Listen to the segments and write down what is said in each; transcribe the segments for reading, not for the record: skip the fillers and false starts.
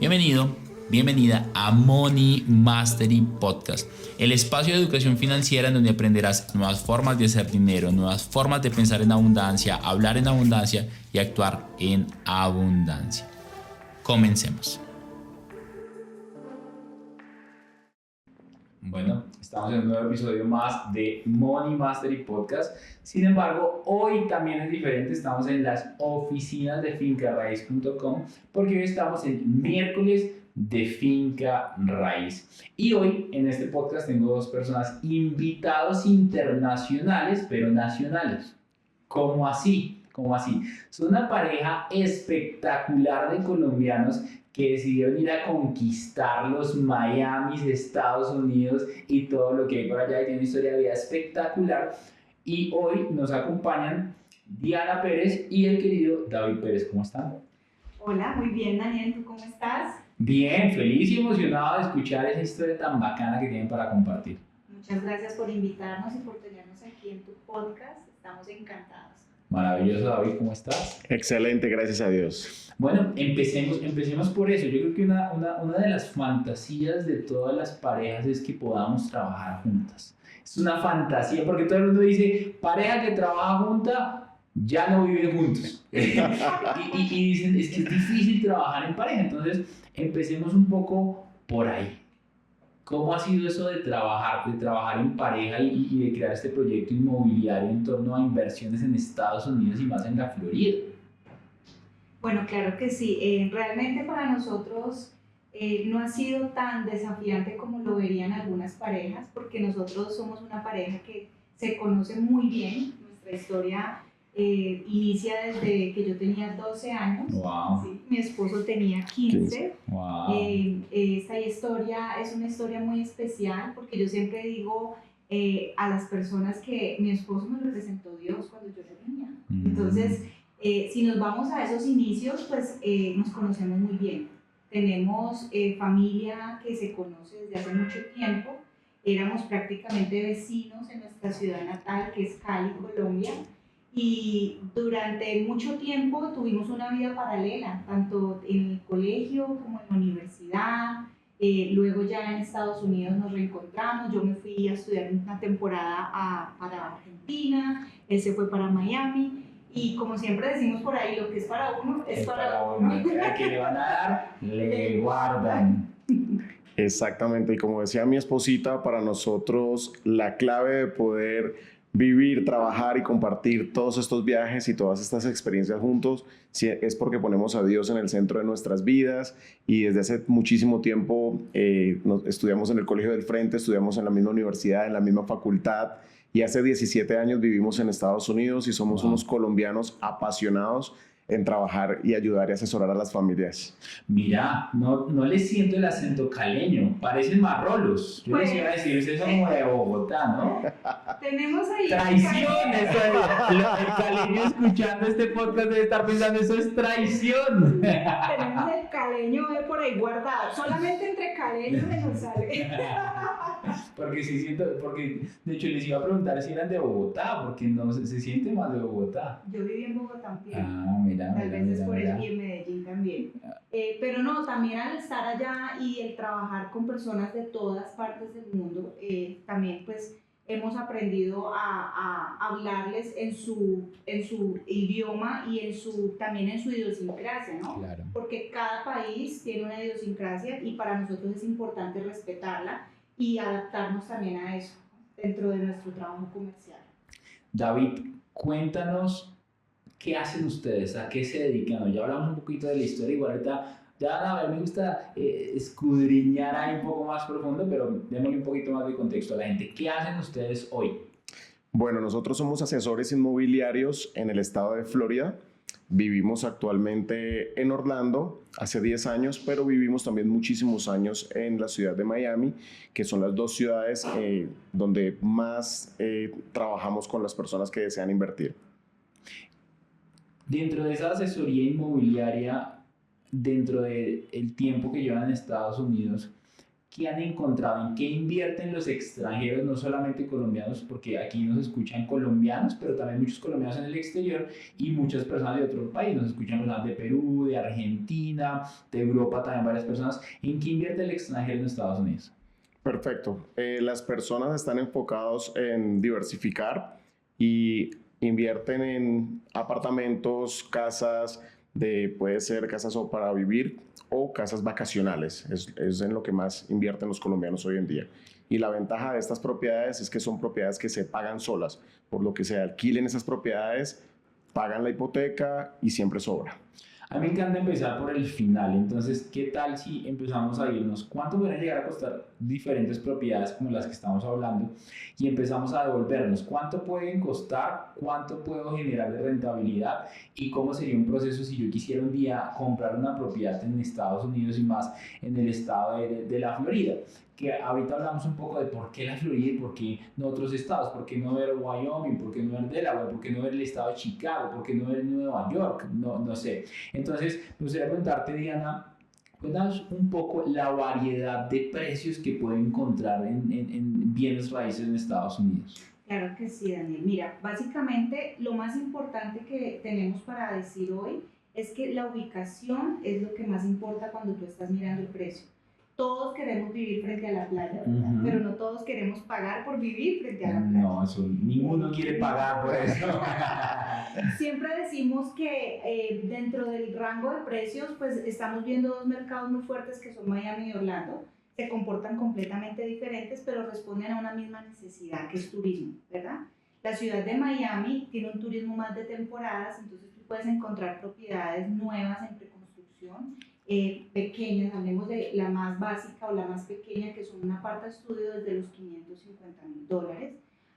Bienvenido, bienvenida a Money Mastery Podcast, el espacio de educación financiera en donde aprenderás nuevas formas de hacer dinero, nuevas formas de pensar en abundancia, hablar en abundancia y actuar en abundancia. Comencemos. Bueno, estamos en un nuevo episodio más de Money Mastery Podcast. Sin embargo, hoy también es diferente. Estamos en las oficinas de fincarraiz.com porque hoy estamos en miércoles de Finca Raíz. Y hoy en este podcast tengo dos personas invitados internacionales, pero nacionales. ¿Cómo así? ¿Cómo así? Son una pareja espectacular de colombianos que decidieron ir a conquistar los Miamis, Estados Unidos y todo lo que hay por allá, y tiene una historia de vida espectacular. Y hoy nos acompañan Diana Pérez y el querido David Pérez. ¿Cómo están? Hola, muy bien, Daniel, ¿tú cómo estás? Bien, feliz y emocionado de escuchar esa historia tan bacana que tienen para compartir. Muchas gracias por invitarnos y por tenernos aquí en tu podcast. Estamos encantados. Maravilloso, David, ¿cómo estás? Excelente, gracias a Dios. Bueno, empecemos por eso. Yo creo que una de las fantasías de todas las parejas es que podamos trabajar juntas. Es una fantasía porque todo el mundo dice, pareja que trabaja junta, ya no viven juntos. y dicen, es que es difícil trabajar en pareja. Entonces, empecemos un poco por ahí. ¿Cómo ha sido eso de trabajar en pareja y de crear este proyecto inmobiliario en torno a inversiones en Estados Unidos y más en la Florida? Bueno, claro que sí. Realmente para nosotros no ha sido tan desafiante como lo verían algunas parejas, porque nosotros somos una pareja que se conoce muy bien. Nuestra historia inicia desde que yo tenía 12 años. Wow. ¿Sí? Mi esposo tenía 15. Wow. Esta historia es una historia muy especial porque yo siempre digo a las personas que mi esposo me representó Dios cuando yo era niña. Entonces, si nos vamos a esos inicios, pues nos conocemos muy bien. Tenemos familia que se conoce desde hace mucho tiempo. Éramos prácticamente vecinos en nuestra ciudad natal, que es Cali, Colombia. Y durante mucho tiempo tuvimos una vida paralela, tanto en el colegio como en la universidad. Luego ya en Estados Unidos nos reencontramos. Yo me fui a estudiar una temporada para Argentina, él se fue para Miami. Y como siempre decimos por ahí, lo que es para uno es para uno. A que le van a dar, le guardan. Exactamente, y como decía mi esposita, para nosotros la clave de poder vivir, trabajar y compartir todos estos viajes y todas estas experiencias juntos es porque ponemos a Dios en el centro de nuestras vidas, y desde hace muchísimo tiempo estudiamos en el Colegio del Frente, estudiamos en la misma universidad, en la misma facultad, y hace 17 años vivimos en Estados Unidos y somos unos colombianos apasionados en trabajar y ayudar y asesorar a las familias. Mira, no le siento el acento caleño, parecen marrolos. Yo les iba a decir, ustedes son como de Bogotá, ¿no? Tenemos ahí Traición, el caleño escuchando este podcast debe estar pensando, eso es traición. Tenemos el caleño por ahí guardado, solamente entre caleños se nos sale. Porque sí siento, porque de hecho les iba a preguntar si eran de Bogotá, porque no se siente más de Bogotá. Yo viví en Bogotá un tiempo. Ah, mira. Tal vez es por eso, y en Medellín también. Pero no, también al estar allá y el trabajar con personas de todas partes del mundo, también pues hemos aprendido a hablarles en su idioma y también en su idiosincrasia, ¿no? Claro. Porque cada país tiene una idiosincrasia y para nosotros es importante respetarla y adaptarnos también a eso dentro de nuestro trabajo comercial. David, cuéntanos qué hacen ustedes, a qué se dedican. Ya hablamos un poquito de la historia, igual ahorita ya a ver, me gusta escudriñar ahí un poco más profundo, pero démosle un poquito más de contexto a la gente. ¿Qué hacen ustedes hoy? Bueno, nosotros somos asesores inmobiliarios en el estado de Florida. Vivimos actualmente en Orlando hace 10 años, pero vivimos también muchísimos años en la ciudad de Miami, que son las dos ciudades donde más trabajamos con las personas que desean invertir. Dentro de esa asesoría inmobiliaria, dentro del tiempo que llevan en Estados Unidos, ¿qué han encontrado? ¿En qué invierten los extranjeros, no solamente colombianos? Porque aquí nos escuchan colombianos, pero también muchos colombianos en el exterior y muchas personas de otro país. Nos escuchan personas de Perú, de Argentina, de Europa, también varias personas. ¿En qué invierte el extranjero en Estados Unidos? Perfecto. Las personas están enfocados en diversificar y invierten en apartamentos, casas, puede ser casas o para vivir o casas vacacionales. Es en lo que más invierten los colombianos hoy en día. Y la ventaja de estas propiedades es que son propiedades que se pagan solas, por lo que se alquilen esas propiedades, pagan la hipoteca y siempre sobra. A mí me encanta empezar por el final, entonces, ¿qué tal si empezamos a irnos? ¿Cuánto pueden llegar a costar diferentes propiedades como las que estamos hablando? Y empezamos a devolvernos. ¿Cuánto pueden costar? ¿Cuánto puedo generar de rentabilidad? ¿Y cómo sería un proceso si yo quisiera un día comprar una propiedad en Estados Unidos y más en el estado de la Florida? Que ahorita hablamos un poco de por qué la Florida y por qué no otros estados, por qué no ver Wyoming, por qué no ver Delaware, por qué no ver el estado de Chicago, por qué no ver Nueva York, no sé. Entonces, me gustaría preguntarte, Diana, cuéntanos un poco la variedad de precios que pueden encontrar en bienes raíces en Estados Unidos. Claro que sí, Daniel. Mira, básicamente lo más importante que tenemos para decir hoy es que la ubicación es lo que más importa cuando tú estás mirando el precio. Todos queremos vivir frente a la playa, pero no todos queremos pagar por vivir frente a la playa. No, eso, ninguno quiere pagar por eso. Siempre decimos que dentro del rango de precios, pues estamos viendo dos mercados muy fuertes que son Miami y Orlando. Se comportan completamente diferentes, pero responden a una misma necesidad, que es turismo, ¿verdad? La ciudad de Miami tiene un turismo más de temporadas, entonces tú puedes encontrar propiedades nuevas en preconstrucción, pequeñas, hablemos de la más básica o la más pequeña, que son un aparta estudio desde los $550,000,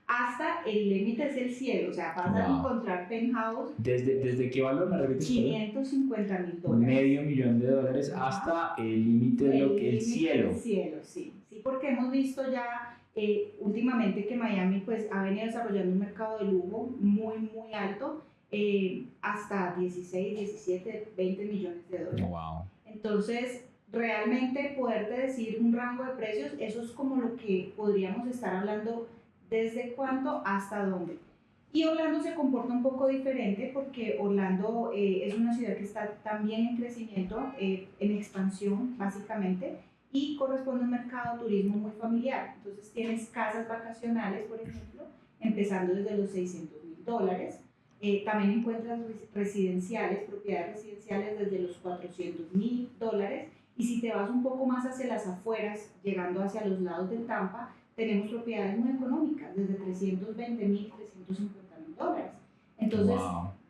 hasta el límite es el cielo, o sea, vas a encontrar penthouse. ¿Desde qué valor me repites? $550,000. $500,000 hasta el límite de lo que el cielo. El cielo, sí, porque hemos visto ya últimamente que Miami pues ha venido desarrollando un mercado de lujo muy alto, hasta 16, 17, 20 millones de dólares. Wow. Entonces, realmente poderte decir un rango de precios, eso es como lo que podríamos estar hablando, desde cuánto hasta dónde. Y Orlando se comporta un poco diferente porque Orlando es una ciudad que está también en crecimiento, en expansión básicamente, y corresponde a un mercado de turismo muy familiar. Entonces tienes casas vacacionales, por ejemplo, empezando desde los $600,000. También encuentras residenciales, propiedades residenciales desde los $400,000. Y si te vas un poco más hacia las afueras, llegando hacia los lados de Tampa, tenemos propiedades muy económicas, desde $320,000, $350,000. Entonces,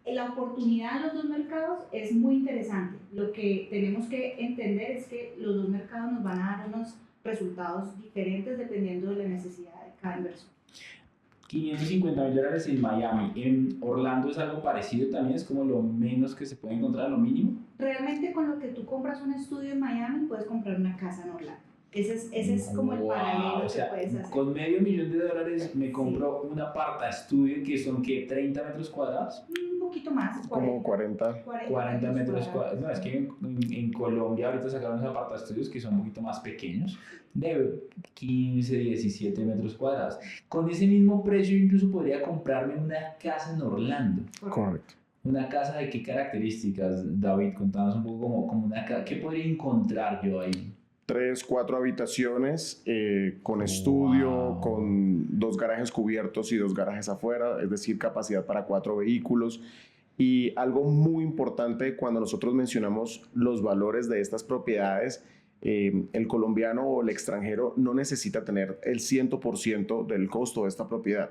la oportunidad en los dos mercados es muy interesante. Lo que tenemos que entender es que los dos mercados nos van a dar unos resultados diferentes dependiendo de la necesidad de cada inversor. $550,000 en Miami. ¿En Orlando es algo parecido también? ¿Es como lo menos que se puede encontrar, lo mínimo? Realmente con lo que tú compras un estudio en Miami, puedes comprar una casa en Orlando. Ese es como el paralelo o sea, que puedes hacer. Con $500,000 me compro un aparta estudio que son, ¿qué? ¿30 metros cuadrados? Un poquito más. Como 40 metros cuadrados. No, es que en Colombia ahorita sacaron unos aparta estudios que son un poquito más pequeños, de 15, 17 metros cuadrados. Con ese mismo precio incluso podría comprarme una casa en Orlando. Correcto. ¿Una casa de qué características, David? Contanos un poco como una casa. ¿Qué podría encontrar yo ahí? 3, 4 habitaciones con estudio, con 2 garajes cubiertos y 2 garajes afuera, es decir, capacidad para 4 vehículos. Y algo muy importante cuando nosotros mencionamos los valores de estas propiedades, el colombiano o el extranjero no necesita tener el 100% del costo de esta propiedad.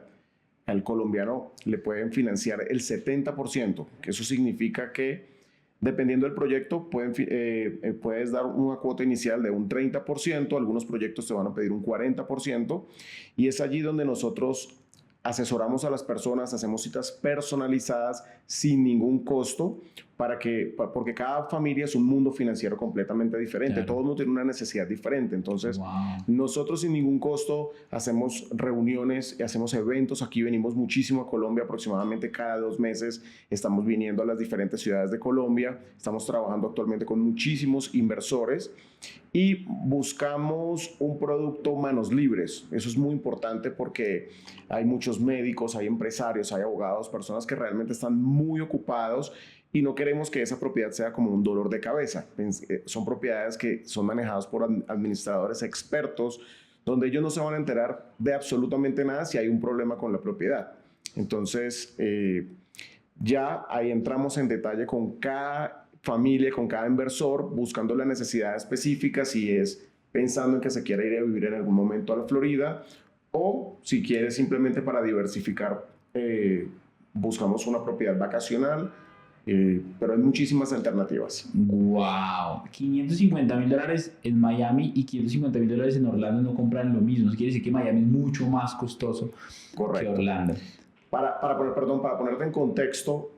Al colombiano le pueden financiar el 70%, que eso significa que dependiendo del proyecto, puedes dar una cuota inicial de un 30%, algunos proyectos te van a pedir un 40%, y es allí donde nosotros asesoramos a las personas, hacemos citas personalizadas sin ningún costo porque cada familia es un mundo financiero completamente diferente. Claro. Todo el mundo tiene una necesidad diferente. Entonces, Wow. nosotros sin ningún costo hacemos reuniones, hacemos eventos. Aquí venimos muchísimo a Colombia, aproximadamente cada 2 meses estamos viniendo a las diferentes ciudades de Colombia. Estamos trabajando actualmente con muchísimos inversores y buscamos un producto manos libres. Eso es muy importante porque hay muchos médicos, hay empresarios, hay abogados, personas que realmente están muy ocupados y no queremos que esa propiedad sea como un dolor de cabeza. Son propiedades que son manejadas por administradores expertos, donde ellos no se van a enterar de absolutamente nada si hay un problema con la propiedad. Entonces, ya ahí entramos en detalle con cada familia, con cada inversor, buscando la necesidad específica, si es pensando en que se quiere ir a vivir en algún momento a la Florida, o si quiere simplemente para diversificar, buscamos una propiedad vacacional. Pero hay muchísimas alternativas. Wow, $550,000 en Miami y $550,000 en Orlando no compran lo mismo. Eso quiere decir que Miami es mucho más costoso que Orlando. Para ponerte en contexto,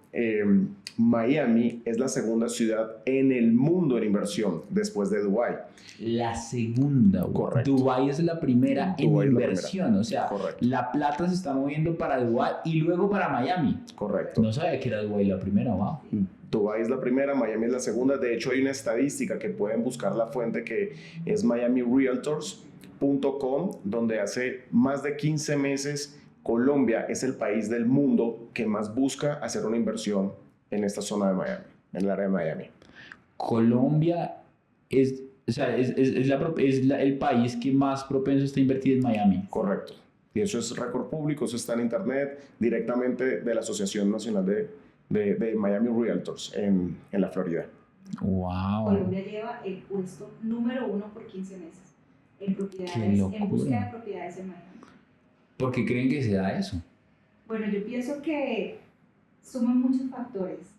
Miami es la segunda ciudad en el mundo en inversión después de Dubái. La segunda. Correcto. Dubái es la primera Dubái en es la inversión. primera. O sea, Correcto. la plata se está moviendo para Dubái y luego para Miami. Correcto. No sabía que era Dubái la primera, wow. Dubái es la primera, Miami es la segunda. De hecho, hay una estadística que pueden buscar la fuente que es miamirealtors.com, donde hace más de 15 meses Colombia es el país del mundo que más busca hacer una inversión en esta zona de Miami, en el área de Miami. Colombia es el país que más propenso está a invertir en Miami. Correcto. Y eso es récord público, eso está en internet, directamente de la Asociación Nacional de Miami Realtors en la Florida. Wow. Colombia lleva el puesto número 1 por 15 meses en propiedades, en búsqueda de propiedades en Miami. ¿Por qué creen que se da eso? Bueno, yo pienso que suman muchos factores,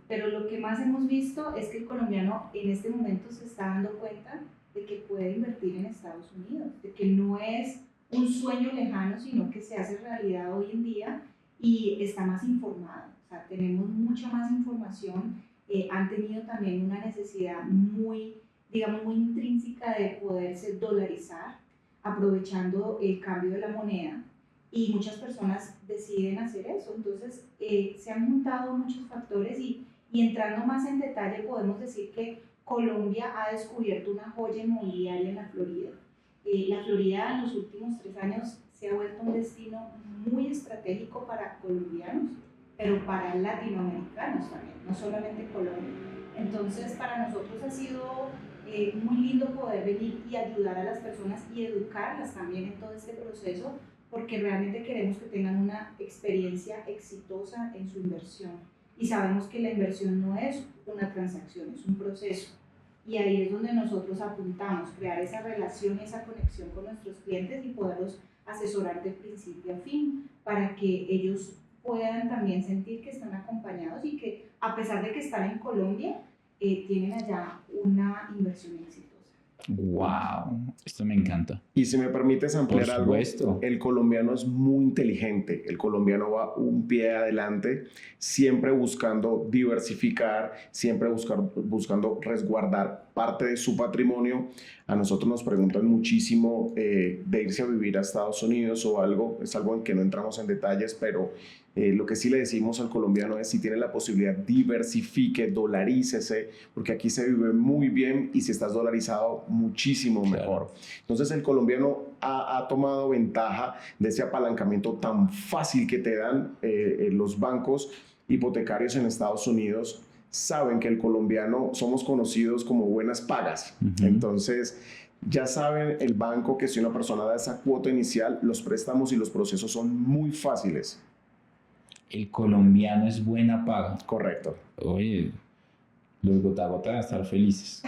pero lo que más hemos visto es que el colombiano en este momento se está dando cuenta de que puede invertir en Estados Unidos, de que no es un sueño lejano, sino que se hace realidad hoy en día y está más informado. O sea, tenemos mucha más información, han tenido también una necesidad muy, digamos, muy intrínseca de poderse dolarizar, aprovechando el cambio de la moneda, y muchas personas deciden hacer eso. Entonces se han juntado muchos factores y entrando más en detalle podemos decir que Colombia ha descubierto una joya inmobiliaria en la Florida. La Florida en los últimos 3 años se ha vuelto un destino muy estratégico para colombianos, pero para latinoamericanos también, no solamente Colombia. Entonces para nosotros ha sido muy lindo poder venir y ayudar a las personas y educarlas también en todo este proceso, porque realmente queremos que tengan una experiencia exitosa en su inversión. Y sabemos que la inversión no es una transacción, es un proceso. Y ahí es donde nosotros apuntamos, crear esa relación, esa conexión con nuestros clientes y poderlos asesorar de principio a fin, para que ellos puedan también sentir que están acompañados y que a pesar de que están en Colombia, tienen allá una inversión exitosa. Wow, esto me encanta. Y si me permites ampliar algo, supuesto. el colombiano es muy inteligente, el colombiano va un pie adelante, siempre buscando diversificar, siempre buscando resguardar parte de su patrimonio. A nosotros nos preguntan muchísimo de irse a vivir a Estados Unidos o algo, es algo en que no entramos en detalles, pero lo que sí le decimos al colombiano es: si tiene la posibilidad, diversifique, dolarícese, porque aquí se vive muy bien y si estás dolarizado, muchísimo mejor. Entonces el colombiano ha tomado ventaja de ese apalancamiento tan fácil que te dan los bancos hipotecarios en Estados Unidos. Saben que el colombiano somos conocidos como buenas pagas. Entonces ya saben el banco que si una persona da esa cuota inicial, los préstamos y los procesos son muy fáciles. El colombiano es buena paga. Correcto. Oye, los gota van a estar felices.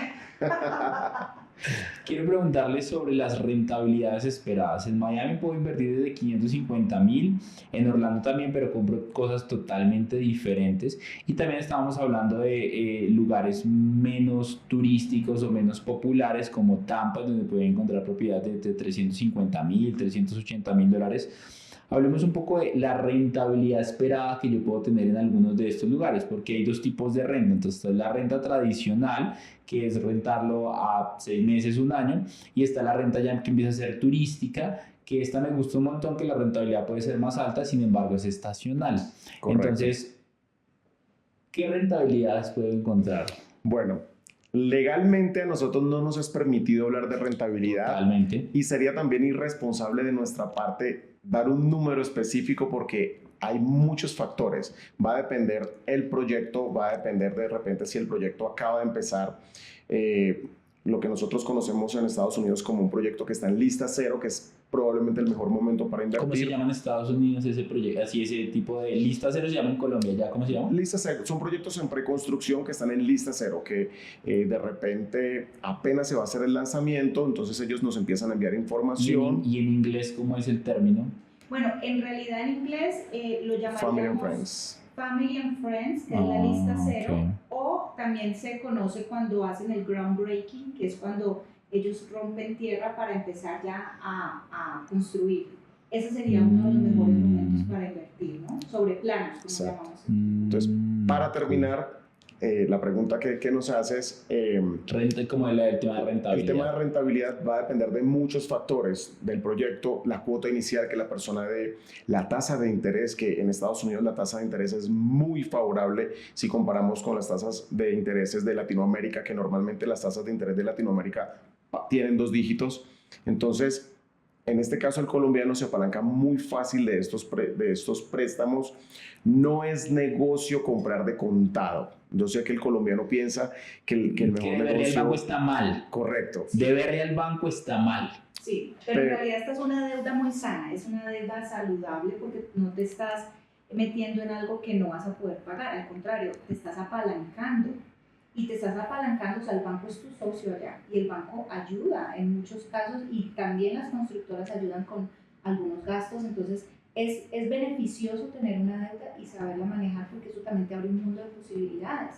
Quiero preguntarles sobre las rentabilidades esperadas. En Miami puedo invertir desde 550,000, en Orlando también, pero compro cosas totalmente diferentes. Y también estábamos hablando de lugares menos turísticos o menos populares como Tampa, donde pueden encontrar propiedades de $350,000, $380,000. hablemos un poco de la rentabilidad esperada que yo puedo tener en algunos de estos lugares, porque hay dos tipos de renta. Entonces, está la renta tradicional, que es rentarlo a 6 meses, un año, y está la renta ya que empieza a ser turística, que esta me gusta un montón, que la rentabilidad puede ser más alta, sin embargo es estacional. Correcto. Entonces, ¿qué rentabilidades puedo encontrar? Bueno, legalmente a nosotros no nos es permitido hablar de rentabilidad. Totalmente. Y sería también irresponsable de nuestra parte dar un número específico porque hay muchos factores. Va a depender el proyecto, va a depender de repente si el proyecto acaba de empezar. Lo que nosotros conocemos en Estados Unidos como un proyecto que está en lista cero, que es probablemente el mejor momento para invertir. ¿Cómo se llama en Estados Unidos ese proyecto? Así, ese tipo de lista cero se llama en Colombia, ¿ya cómo se llama? Lista cero, son proyectos en preconstrucción que están en lista cero, que de repente apenas se va a hacer el lanzamiento, entonces ellos nos empiezan a enviar información. ¿Y en inglés cómo es el término? Bueno, en realidad en inglés lo llamaríamos Family and Friends. Family and Friends, que es la lista cero, okay. O también se conoce cuando hacen el groundbreaking, que es cuando ellos rompen tierra para empezar ya a construir. Ese sería uno de los mejores momentos para invertir, ¿no? Sobre planos, como Exacto. llamamos. Entonces, para terminar, la pregunta que nos haces, Renta, como el tema de rentabilidad. el tema de rentabilidad va a depender de muchos factores del proyecto, la cuota inicial que la persona dé, la tasa de interés, que en Estados Unidos la tasa de interés es muy favorable si comparamos con las tasas de intereses de Latinoamérica, que normalmente las tasas de interés de Latinoamérica tienen 2 dígitos. Entonces, en este caso el colombiano se apalanca muy fácil de estos préstamos. No es negocio comprar de contado. Yo sé que el colombiano piensa que el mejor que deberle negocio... el banco está mal. Correcto. Deberle al banco está mal. Sí, pero en realidad esta es una deuda muy sana, es una deuda saludable porque no te estás metiendo en algo que no vas a poder pagar, al contrario, te estás apalancando. Y te estás apalancando, o sea, el banco es tu socio allá y el banco ayuda en muchos casos y también las constructoras ayudan con algunos gastos, entonces es beneficioso tener una deuda y saberla manejar porque eso también te abre un mundo de posibilidades.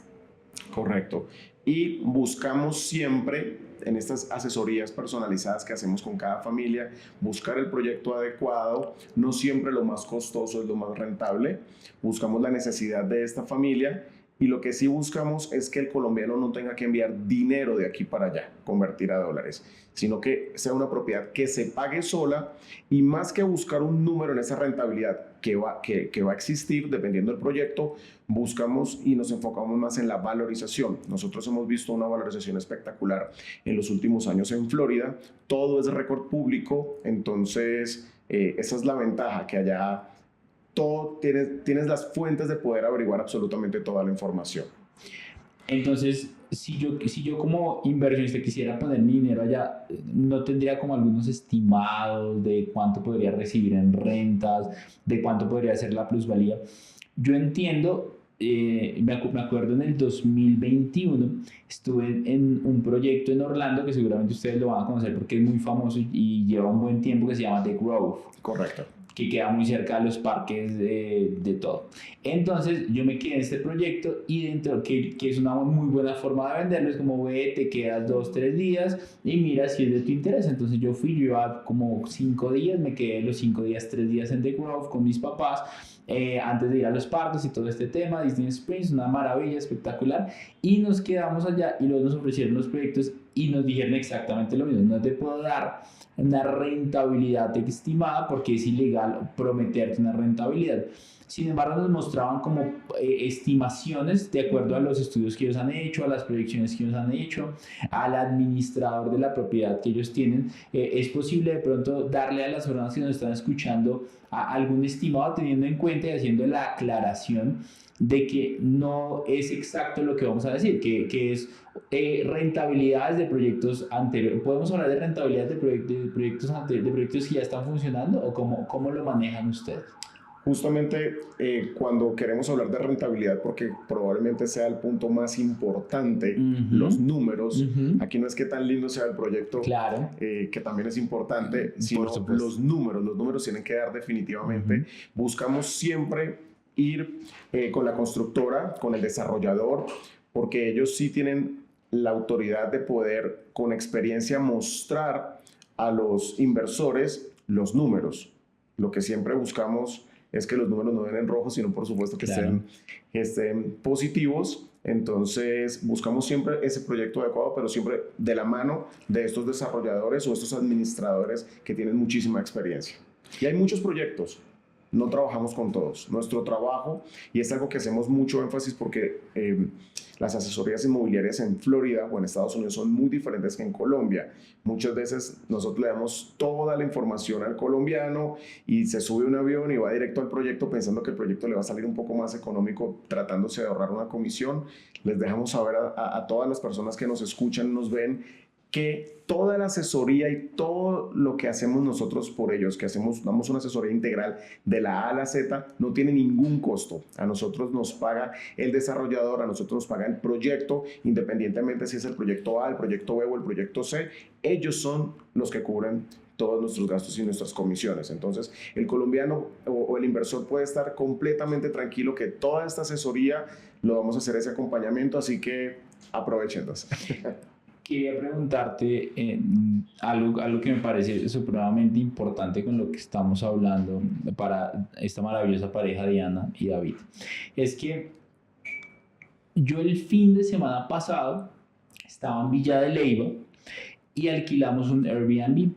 Correcto. Y buscamos siempre en estas asesorías personalizadas que hacemos con cada familia, buscar el proyecto adecuado. No siempre lo más costoso es lo más rentable. Buscamos la necesidad de esta familia. Y lo que sí buscamos es que el colombiano no tenga que enviar dinero de aquí para allá, convertir a dólares, sino que sea una propiedad que se pague sola y más que buscar un número en esa rentabilidad que va a existir dependiendo del proyecto, buscamos y nos enfocamos más en la valorización. Nosotros hemos visto una valorización espectacular en los últimos años en Florida. Todo es récord público, entonces esa es la ventaja, que allá todo tienes las fuentes de poder averiguar absolutamente toda la información. Entonces, si yo como inversionista quisiera poner mi dinero allá, ¿no tendría como algunos estimados de cuánto podría recibir en rentas, de cuánto podría ser la plusvalía? Yo entiendo, me acuerdo en el 2021 estuve en un proyecto en Orlando que seguramente ustedes lo van a conocer porque es muy famoso y lleva un buen tiempo, que se llama The Grove. Correcto. Que queda muy cerca de los parques de todo. Entonces yo me quedé en este proyecto y dentro, que es una muy buena forma de venderlo, es como ve, te quedas 2-3 días y mira si es de tu interés. Entonces yo iba como 5 días, me quedé los 5 días, 3 días en The Grove con mis papás, antes de ir a los parques y todo este tema, Disney Springs, una maravilla espectacular, y nos quedamos allá y luego nos ofrecieron los proyectos y nos dijeron exactamente lo mismo: no te puedo dar una rentabilidad estimada porque es ilegal prometerte una rentabilidad. Sin embargo, nos mostraban como estimaciones de acuerdo a los estudios que ellos han hecho, a las proyecciones que ellos han hecho, al administrador de la propiedad que ellos tienen. Es posible de pronto darle a las personas que nos están escuchando algún estimado, teniendo en cuenta y haciendo la aclaración de que no es exacto lo que vamos a decir, que es rentabilidades de proyectos anteriores. ¿Podemos hablar de rentabilidades de proyectos anteriores, de proyectos que ya están funcionando, o cómo lo manejan ustedes? Justamente cuando queremos hablar de rentabilidad, porque probablemente sea el punto más importante, los números, aquí no es que tan lindo sea el proyecto, claro, que también es importante, sino los números tienen que dar definitivamente. Buscamos siempre ir con la constructora, con el desarrollador, porque ellos sí tienen la autoridad de poder, con experiencia, mostrar a los inversores los números. lo que siempre buscamos es que los números no den en rojo, sino por supuesto que estén positivos. Entonces buscamos siempre ese proyecto adecuado, pero siempre de la mano de estos desarrolladores o estos administradores que tienen muchísima experiencia. Y hay muchos proyectos, no trabajamos con todos. Nuestro trabajo, y es algo que hacemos mucho énfasis porque las asesorías inmobiliarias en Florida o en Estados Unidos son muy diferentes que en Colombia. Muchas veces nosotros le damos toda la información al colombiano y se sube un avión y va directo al proyecto pensando que el proyecto le va a salir un poco más económico tratándose de ahorrar una comisión. Les dejamos saber a todas las personas que nos escuchan, nos ven, que toda la asesoría y todo lo que hacemos nosotros por ellos, damos una asesoría integral de la A a la Z, no tiene ningún costo. A nosotros nos paga el desarrollador, a nosotros nos paga el proyecto, independientemente si es el proyecto A, el proyecto B o el proyecto C, ellos son los que cubren todos nuestros gastos y nuestras comisiones. Entonces, el colombiano o el inversor puede estar completamente tranquilo que toda esta asesoría lo vamos a hacer ese acompañamiento, así que aprovechenlos. Quería preguntarte algo que me parece supremamente importante con lo que estamos hablando para esta maravillosa pareja Diana y David. Es que yo el fin de semana pasado estaba en Villa de Leyva y alquilamos un Airbnb.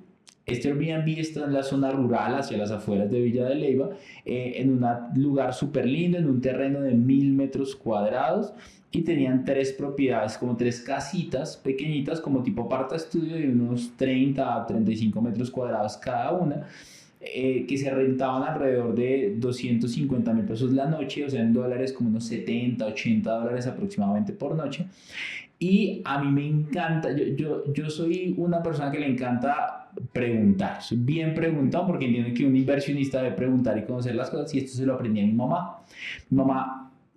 Este Airbnb está en la zona rural, hacia las afueras de Villa de Leyva, en un lugar súper lindo, en un terreno de 1000 metros cuadrados, y tenían 3 propiedades, como 3 casitas pequeñitas, como tipo aparta estudio de unos 30 a 35 metros cuadrados cada una, que se rentaban alrededor de 250,000 pesos la noche, o sea, en dólares como unos 70, 80 dólares aproximadamente por noche. Y a mí me encanta, yo soy una persona que le encanta preguntar, soy bien preguntado porque entiendo que un inversionista debe preguntar y conocer las cosas, y esto se lo aprendí a mi mamá.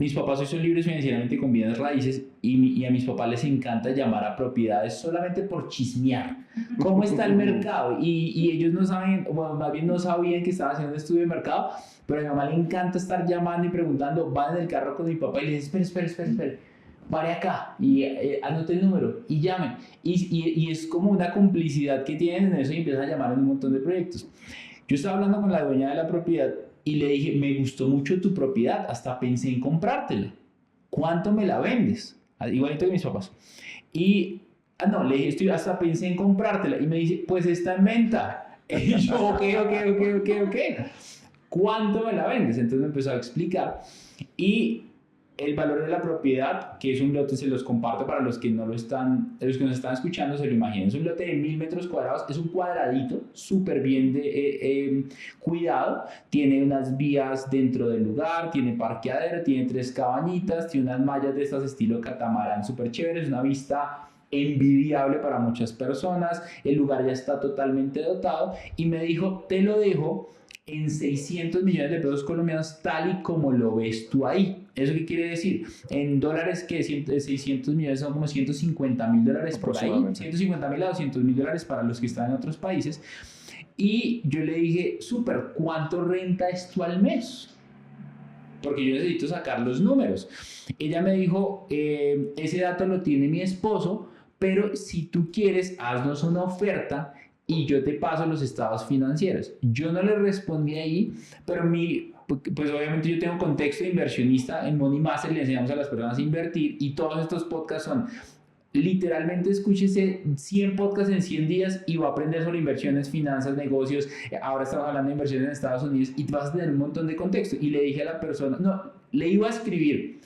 Mis papás hoy son libres financieramente con bienes raíces y a mis papás les encanta llamar a propiedades solamente por chismear. ¿Cómo está el mercado? Y ellos no saben, bueno, más bien no sabían que estaba haciendo un estudio de mercado, pero a mi mamá le encanta estar llamando y preguntando. Van en el carro con mi papá y le dicen, espere, pare acá y anote el número y llamen. Y es como una complicidad que tienen en eso y empiezan a llamar en un montón de proyectos. Yo estaba hablando con la dueña de la propiedad y le dije, me gustó mucho tu propiedad, hasta pensé en comprártela. ¿Cuánto me la vendes? Igualito que mis papás. Y, le dije, hasta pensé en comprártela. Y me dice, pues está en venta. Y yo, ok. ¿Cuánto me la vendes? Entonces me empezó a explicar. Y el valor de la propiedad, que es un lote, se los comparto para los que nos están escuchando, se lo imaginen. Es un lote de 1000 metros cuadrados, es un cuadradito súper bien cuidado, tiene unas vías dentro del lugar, tiene parqueadero, tiene 3 cabañitas, tiene unas mallas de estas estilo catamarán súper chéveres, una vista envidiable para muchas personas, el lugar ya está totalmente dotado y me dijo, te lo dejo en 600 millones de pesos colombianos tal y como lo ves tú ahí. ¿Eso qué quiere decir? En dólares, que 600 millones son como $150,000 por ahí, 150,000 a 200,000 dólares para los que están en otros países. Y yo le dije, súper, ¿cuánto renta esto al mes? Porque yo necesito sacar los números. Ella me dijo, ese dato lo tiene mi esposo, pero si tú quieres, haznos una oferta y yo te paso los estados financieros. Yo no le respondí ahí, pero pues obviamente yo tengo contexto de inversionista. En Money Master le enseñamos a las personas a invertir y todos estos podcasts son, literalmente escúchese 100 podcasts en 100 días y va a aprender sobre inversiones, finanzas, negocios. Ahora estamos hablando de inversiones en Estados Unidos y vas a tener un montón de contexto. Y le dije a la persona, le iba a escribir,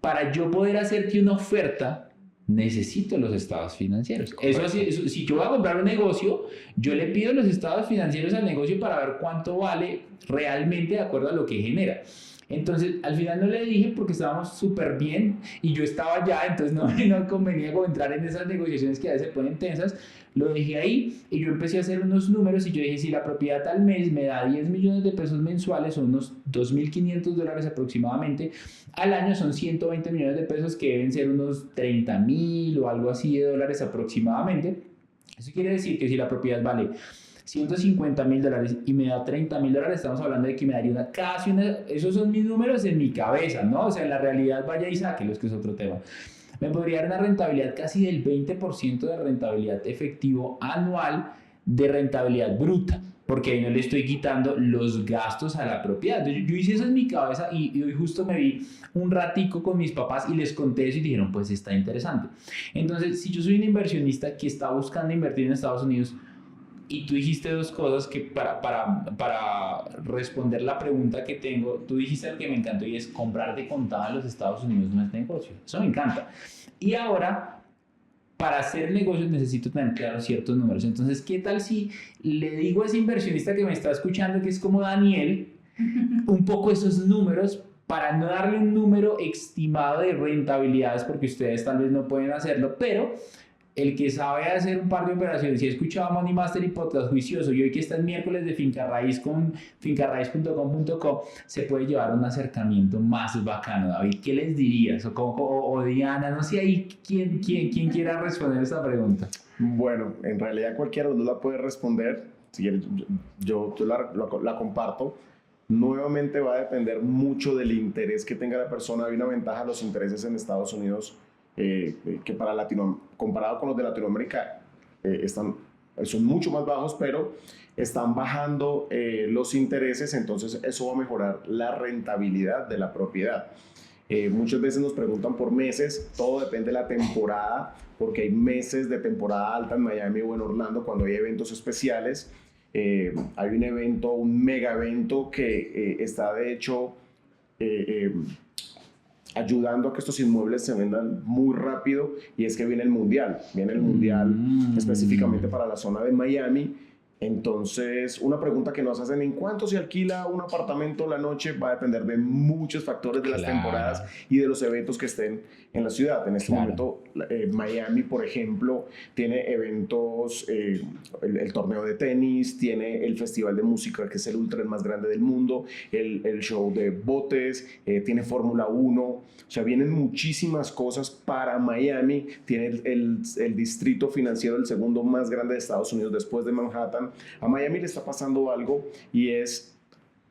para yo poder hacerte una oferta, necesito los estados financieros. Eso, si yo voy a comprar un negocio, yo le pido los estados financieros al negocio para ver cuánto vale realmente de acuerdo a lo que genera. Entonces, al final no le dije porque estábamos súper bien y yo estaba allá, entonces no convenía como entrar en esas negociaciones que a veces se ponen tensas. Lo dejé ahí y yo empecé a hacer unos números y yo dije, si la propiedad al mes me da 10 millones de pesos mensuales, son unos $2,500 aproximadamente, al año son 120 millones de pesos, que deben ser unos 30,000 o algo así de dólares aproximadamente. Eso quiere decir que si la propiedad vale $150,000 y me da $30,000, estamos hablando de que me daría esos son mis números en mi cabeza, ¿no? O sea, en la realidad vaya y sáquelos, que es otro tema. Me podría dar una rentabilidad casi del 20% de rentabilidad efectivo anual, de rentabilidad bruta. porque ahí no le estoy quitando los gastos a la propiedad. Yo hice eso en mi cabeza y hoy justo me vi un ratico con mis papás y les conté eso y dijeron, pues está interesante. Entonces, si yo soy un inversionista que está buscando invertir en Estados Unidos, y tú dijiste dos cosas que para responder la pregunta que tengo, tú dijiste algo que me encantó y es comprar de contado en los Estados Unidos no es negocio. Eso me encanta. Y ahora, para hacer negocios necesito tener claros ciertos números. Entonces, ¿qué tal si le digo a ese inversionista que me está escuchando, que es como Daniel, un poco esos números para no darle un número estimado de rentabilidades, porque ustedes tal vez no pueden hacerlo, pero el que sabe hacer un par de operaciones, si he escuchado Money Mastery Podcast juicioso y hoy que está el miércoles de Finca Raíz con fincarraiz.com.co, se puede llevar un acercamiento más bacano. David, ¿qué les dirías? O Diana, no sé ahí quién quiera responder esta pregunta. Bueno, en realidad cualquiera de los dos la puede responder. Si quieres, yo la comparto. Nuevamente va a depender mucho del interés que tenga la persona. Hay una ventaja, los intereses en Estados Unidos que para comparado con los de Latinoamérica son mucho más bajos, pero están bajando los intereses, entonces eso va a mejorar la rentabilidad de la propiedad. Muchas veces nos preguntan por meses, todo depende de la temporada, porque hay meses de temporada alta en Miami o en Orlando cuando hay eventos especiales. Hay un evento, un mega evento que está de hecho ayudando a que estos inmuebles se vendan muy rápido, y es que viene el mundial específicamente para la zona de Miami. Entonces, una pregunta que nos hacen: ¿en cuánto se alquila un apartamento la noche? Va a depender de muchos factores de las temporadas y de los eventos que estén en la ciudad. En este momento, Miami, por ejemplo, tiene eventos, el torneo de tenis, tiene el festival de música, que es el ultra más grande del mundo, el show de botes, tiene Fórmula 1. O sea, vienen muchísimas cosas para Miami. Tiene el distrito financiero, el segundo más grande de Estados Unidos después de Manhattan. A Miami le está pasando algo, y es,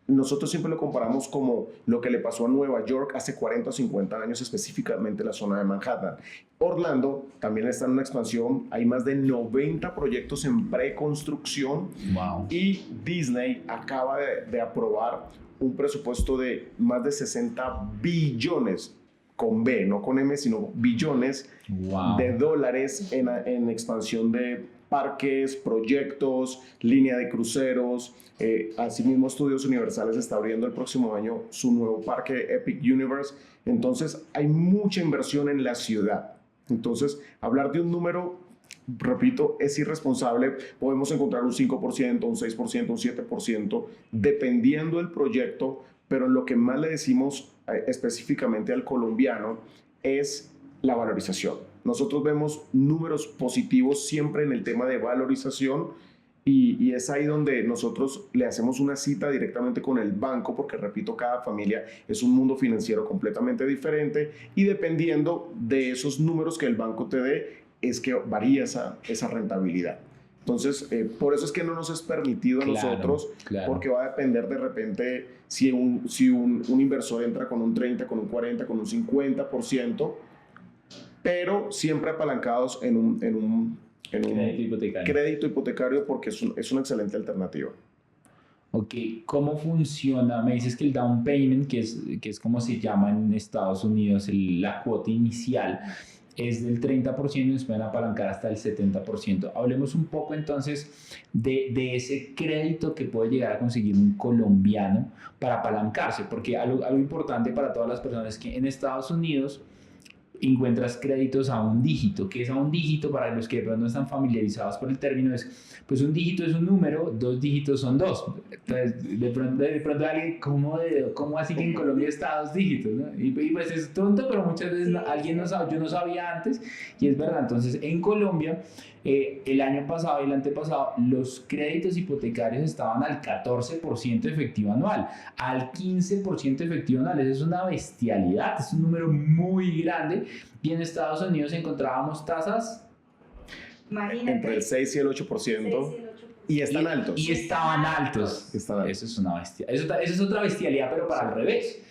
nosotros siempre lo comparamos como lo que le pasó a Nueva York hace 40 o 50 años, específicamente la zona de Manhattan. Orlando también está en una expansión, hay más de 90 proyectos en preconstrucción. Wow. Y Disney acaba de aprobar un presupuesto de más de 60 billones, con B, no con M, sino billones de dólares en expansión de parques, proyectos, línea de cruceros. Asimismo, Estudios Universales está abriendo el próximo año su nuevo parque Epic Universe. Entonces, hay mucha inversión en la ciudad. Entonces, hablar de un número, repito, es irresponsable. Podemos encontrar un 5%, un 6%, un 7%, dependiendo del proyecto, pero lo que más le decimos específicamente al colombiano es la valorización. Nosotros vemos números positivos siempre en el tema de valorización, y es ahí donde nosotros le hacemos una cita directamente con el banco, porque repito, cada familia es un mundo financiero completamente diferente, y dependiendo de esos números que el banco te dé es que varía esa rentabilidad. Entonces, por eso es que no nos es permitido a nosotros, porque va a depender de repente si un inversor entra con un 30, con un 40, con un 50%, pero siempre apalancados en un crédito hipotecario, porque es una excelente alternativa. Ok, ¿cómo funciona? Me dices que el down payment, que es como se llama en Estados Unidos, la cuota inicial, es del 30% y nos pueden apalancar hasta el 70%. Hablemos un poco entonces de ese crédito que puede llegar a conseguir un colombiano para apalancarse, porque algo importante para todas las personas es que en Estados Unidos encuentras créditos a un dígito. ¿Qué es a un dígito? Para los que de pronto no están familiarizados por el término, es, pues un dígito es un número, 2 dígitos son 2. Entonces, de pronto alguien, ¿cómo así que en Colombia está 2 dígitos? ¿No? Y pues es tonto, pero muchas veces alguien no sabe, yo no sabía antes, y es verdad. Entonces, en Colombia, el año pasado y el antepasado, los créditos hipotecarios estaban al 14% efectivo anual, al 15% efectivo anual. Eso es una bestialidad, es un número muy grande. Y en Estados Unidos encontrábamos tasas entre el 6 y el 8%. Y están altos. Y estaban altos. Eso es una bestia. Eso es otra bestialidad, pero para el revés.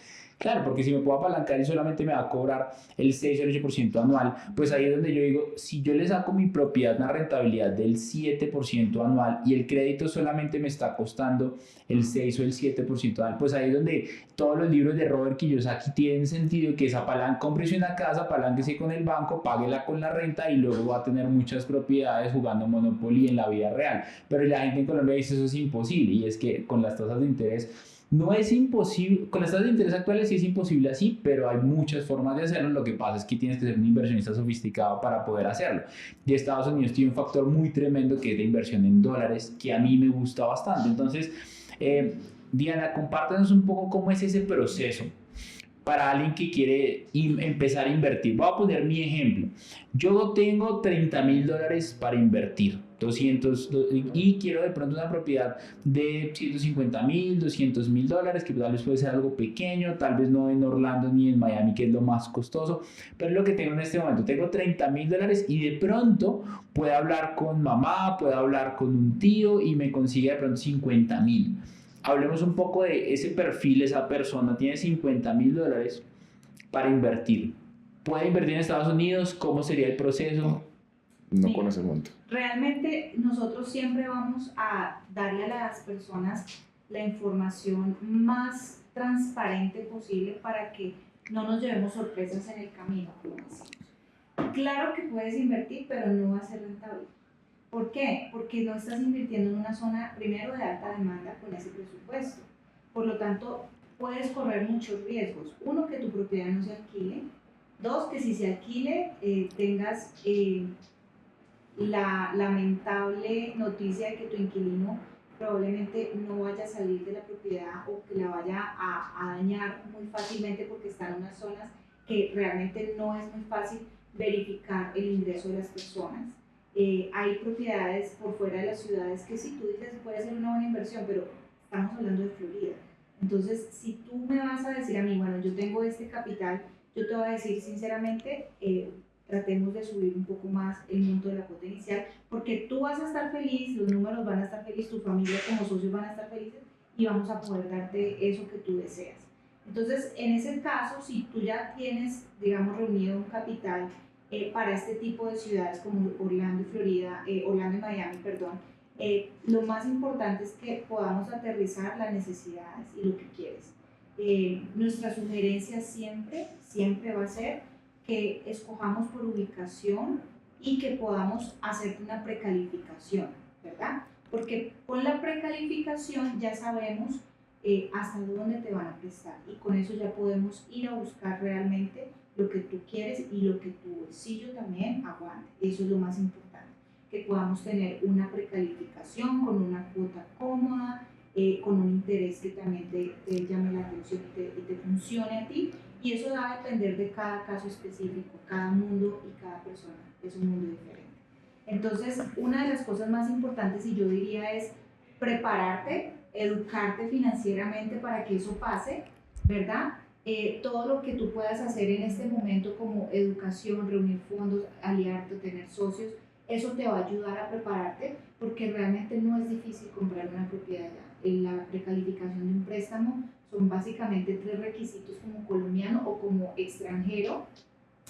Claro, porque si me puedo apalancar y solamente me va a cobrar el 6 o el 8% anual, pues ahí es donde yo digo, si yo le saco mi propiedad una rentabilidad del 7% anual y el crédito solamente me está costando el 6 o el 7% anual, pues ahí es donde todos los libros de Robert Kiyosaki tienen sentido, que es cómprese una casa, apalánquese con el banco, páguela con la renta y luego va a tener muchas propiedades jugando Monopoly en la vida real. Pero la gente en Colombia dice eso es imposible, y es que con las tasas de interés no es imposible, con las tasas de interés actuales sí es imposible así, pero hay muchas formas de hacerlo. Lo que pasa es que tienes que ser un inversionista sofisticado para poder hacerlo. Y Estados Unidos tiene un factor muy tremendo que es la inversión en dólares, que a mí me gusta bastante. Entonces, Diana, compártanos un poco cómo es ese proceso para alguien que quiere empezar a invertir. Voy a poner mi ejemplo. Yo tengo $30,000 para invertir, 200, y quiero de pronto una propiedad de $150,000, $200,000, que tal vez puede ser algo pequeño, tal vez no en Orlando ni en Miami, que es lo más costoso, pero es lo que tengo en este momento. Tengo $30,000 y de pronto puedo hablar con mamá, puedo hablar con un tío y me consigue de pronto 50,000. Hablemos un poco de ese perfil. Esa persona tiene $50,000 para invertir. ¿Puede invertir en Estados Unidos? ¿Cómo sería el proceso? No con ese monto. Realmente nosotros siempre vamos a darle a las personas la información más transparente posible para que no nos llevemos sorpresas en el camino, como decimos. Claro que puedes invertir, pero no va a ser rentable. ¿Por qué? Porque no estás invirtiendo en una zona, primero, de alta demanda con ese presupuesto. Por lo tanto, puedes correr muchos riesgos. Uno, que tu propiedad no se alquile. Dos, que si se alquile, tengas la lamentable noticia de que tu inquilino probablemente no vaya a salir de la propiedad o que la vaya a dañar muy fácilmente, porque están en unas zonas que realmente no es muy fácil verificar el ingreso de las personas. Hay propiedades por fuera de las ciudades que sí, tú dices puede ser una buena inversión, pero estamos hablando de Florida. Entonces, si tú me vas a decir a mí, bueno, yo tengo este capital, yo te voy a decir sinceramente, tratemos de subir un poco más el monto de la cuota inicial, porque tú vas a estar feliz, los números van a estar felices, tu familia como socios van a estar felices y vamos a poder darte eso que tú deseas. Entonces, en ese caso, si tú ya tienes, digamos, reunido un capital para este tipo de ciudades como Orlando y Florida, Orlando y Miami, perdón, lo más importante es que podamos aterrizar las necesidades y lo que quieres. Nuestra sugerencia siempre va a ser que escojamos por ubicación y que podamos hacer una precalificación, ¿verdad? Porque con la precalificación ya sabemos hasta dónde te van a prestar, y con eso ya podemos ir a buscar realmente lo que tú quieres y lo que tu bolsillo también aguante. Eso es lo más importante, que podamos tener una precalificación con una cuota cómoda, con un interés que también te llame la atención y te funcione a ti. Y eso va a depender de cada caso específico, cada mundo y cada persona es un mundo diferente. Entonces, una de las cosas más importantes, y yo diría, es prepararte, educarte financieramente para que eso pase, ¿verdad? Todo lo que tú puedas hacer en este momento, como educación, reunir fondos, aliarte, tener socios, eso te va a ayudar a prepararte, porque realmente no es difícil comprar una propiedad ya. En la precalificación de un préstamo son básicamente 3 requisitos: como colombiano o como extranjero.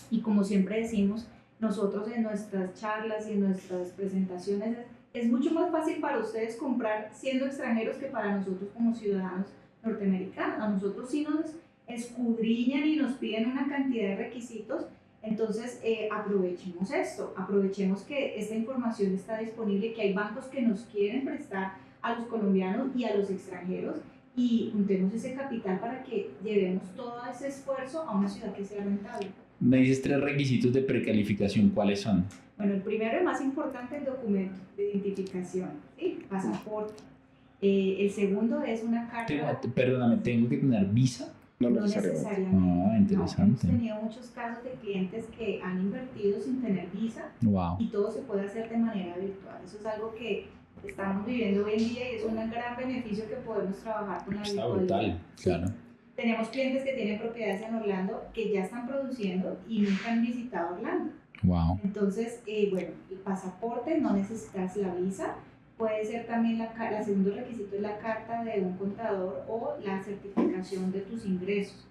Y como siempre decimos nosotros en nuestras charlas y en nuestras presentaciones, es mucho más fácil para ustedes comprar siendo extranjeros que para nosotros como ciudadanos norteamericanos. A nosotros sí nos escudriñan y nos piden una cantidad de requisitos. Entonces, aprovechemos esto, aprovechemos que esta información está disponible, que hay bancos que nos quieren prestar a los colombianos y a los extranjeros, y juntemos ese capital para que llevemos todo ese esfuerzo a una ciudad que sea rentable. Me dices 3 requisitos de precalificación, ¿cuáles son? Bueno, el primero y más importante, el documento de identificación, ¿sí? Pasaporte. El segundo es una carta. Perdóname, ¿tengo que tener visa? No necesariamente. Ah, interesante. No, hemos tenido muchos casos de clientes que han invertido sin tener visa. Wow. Y todo se puede hacer de manera virtual. Eso es algo que estamos viviendo hoy en día y es un gran beneficio que podemos trabajar con la virtualidad. Está brutal, claro. Sí. Tenemos clientes que tienen propiedades en Orlando que ya están produciendo y nunca han visitado Orlando. Wow. Entonces, bueno, el pasaporte, no necesitas la visa. Puede ser también el segundo requisito es la carta de un contador o la certificación de tus ingresos.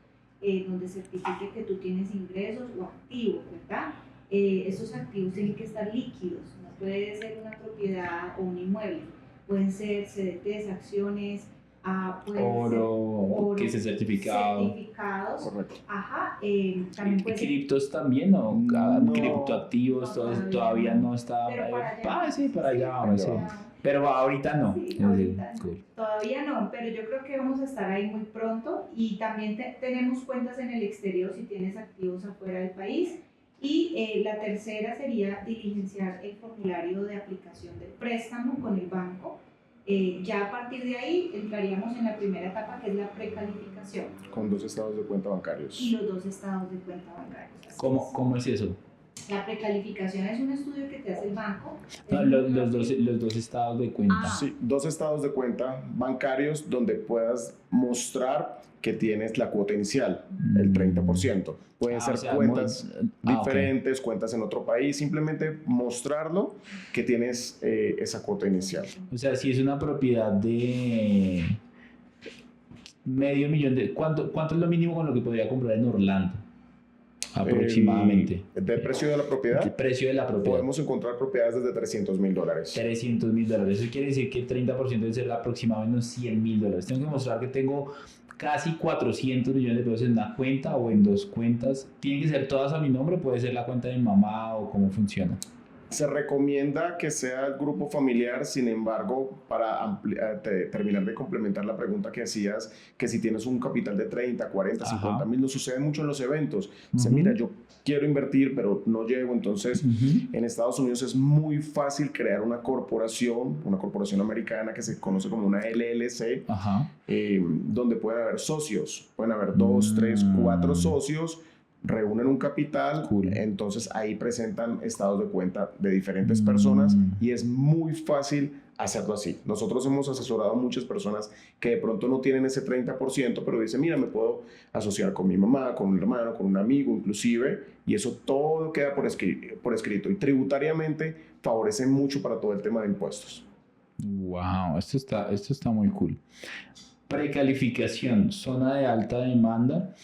donde certifique que tú tienes ingresos o activos, ¿verdad? Estos activos tienen que estar líquidos, no puede ser una propiedad o un inmueble, pueden ser CDTs, acciones, pueden ser oro, que es certificado. certificados. Correcto. Ajá, también puede ser. ¿Criptos también o No. criptoactivos? Todavía no está. Pero para allá. Sí, para allá Sí, vamos. para Sí. allá. Pero ahorita no. Sí, ahorita no. Cool. Todavía no, pero yo creo que vamos a estar ahí muy pronto y también tenemos cuentas en el exterior si tienes activos afuera del país. Y la tercera sería diligenciar el formulario de aplicación del préstamo con el banco. Ya a partir de ahí entraríamos en la primera etapa, que es la precalificación. Con 2 estados de cuenta bancarios. Y los 2 estados de cuenta bancarios. ¿Cómo es eso? La precalificación es un estudio que te hace el banco. No, los dos estados de cuenta. Sí, 2 estados de cuenta bancarios donde puedas mostrar que tienes la cuota inicial, el 30%. Pueden ser cuentas diferentes, cuentas en otro país, simplemente mostrarlo que tienes esa cuota inicial. O sea, si es una propiedad de $500,000, ¿cuánto es lo mínimo con lo que podría comprar en Orlando? Aproximadamente. ¿Del precio de la propiedad? El precio de la propiedad. Podemos encontrar propiedades desde $300,000. $300,000. Eso quiere decir que el 30% debe ser aproximadamente unos $100,000. Tengo que mostrar que tengo casi 400 millones de pesos en una cuenta o en 2 cuentas. ¿Tienen que ser todas a mi nombre? ¿Puede ser la cuenta de mi mamá o cómo funciona? Se recomienda que sea el grupo familiar, sin embargo, para terminar de complementar la pregunta que hacías, que si tienes un capital de 30, 40, 50 mil, nos sucede mucho en los eventos. Dice, mira, yo quiero invertir, pero no llego. Entonces, en Estados Unidos es muy fácil crear una corporación americana que se conoce como una LLC, donde pueden haber socios, pueden haber 2, 3, 4 socios, reúnen un capital, entonces ahí presentan estados de cuenta de diferentes personas y es muy fácil hacerlo así. Nosotros hemos asesorado a muchas personas que de pronto no tienen ese 30%, pero dicen, mira, me puedo asociar con mi mamá, con un hermano, con un amigo inclusive, y eso todo queda por escrito y tributariamente favorece mucho para todo el tema de impuestos. Wow, esto está muy cool. Precalificación, zona de alta demanda.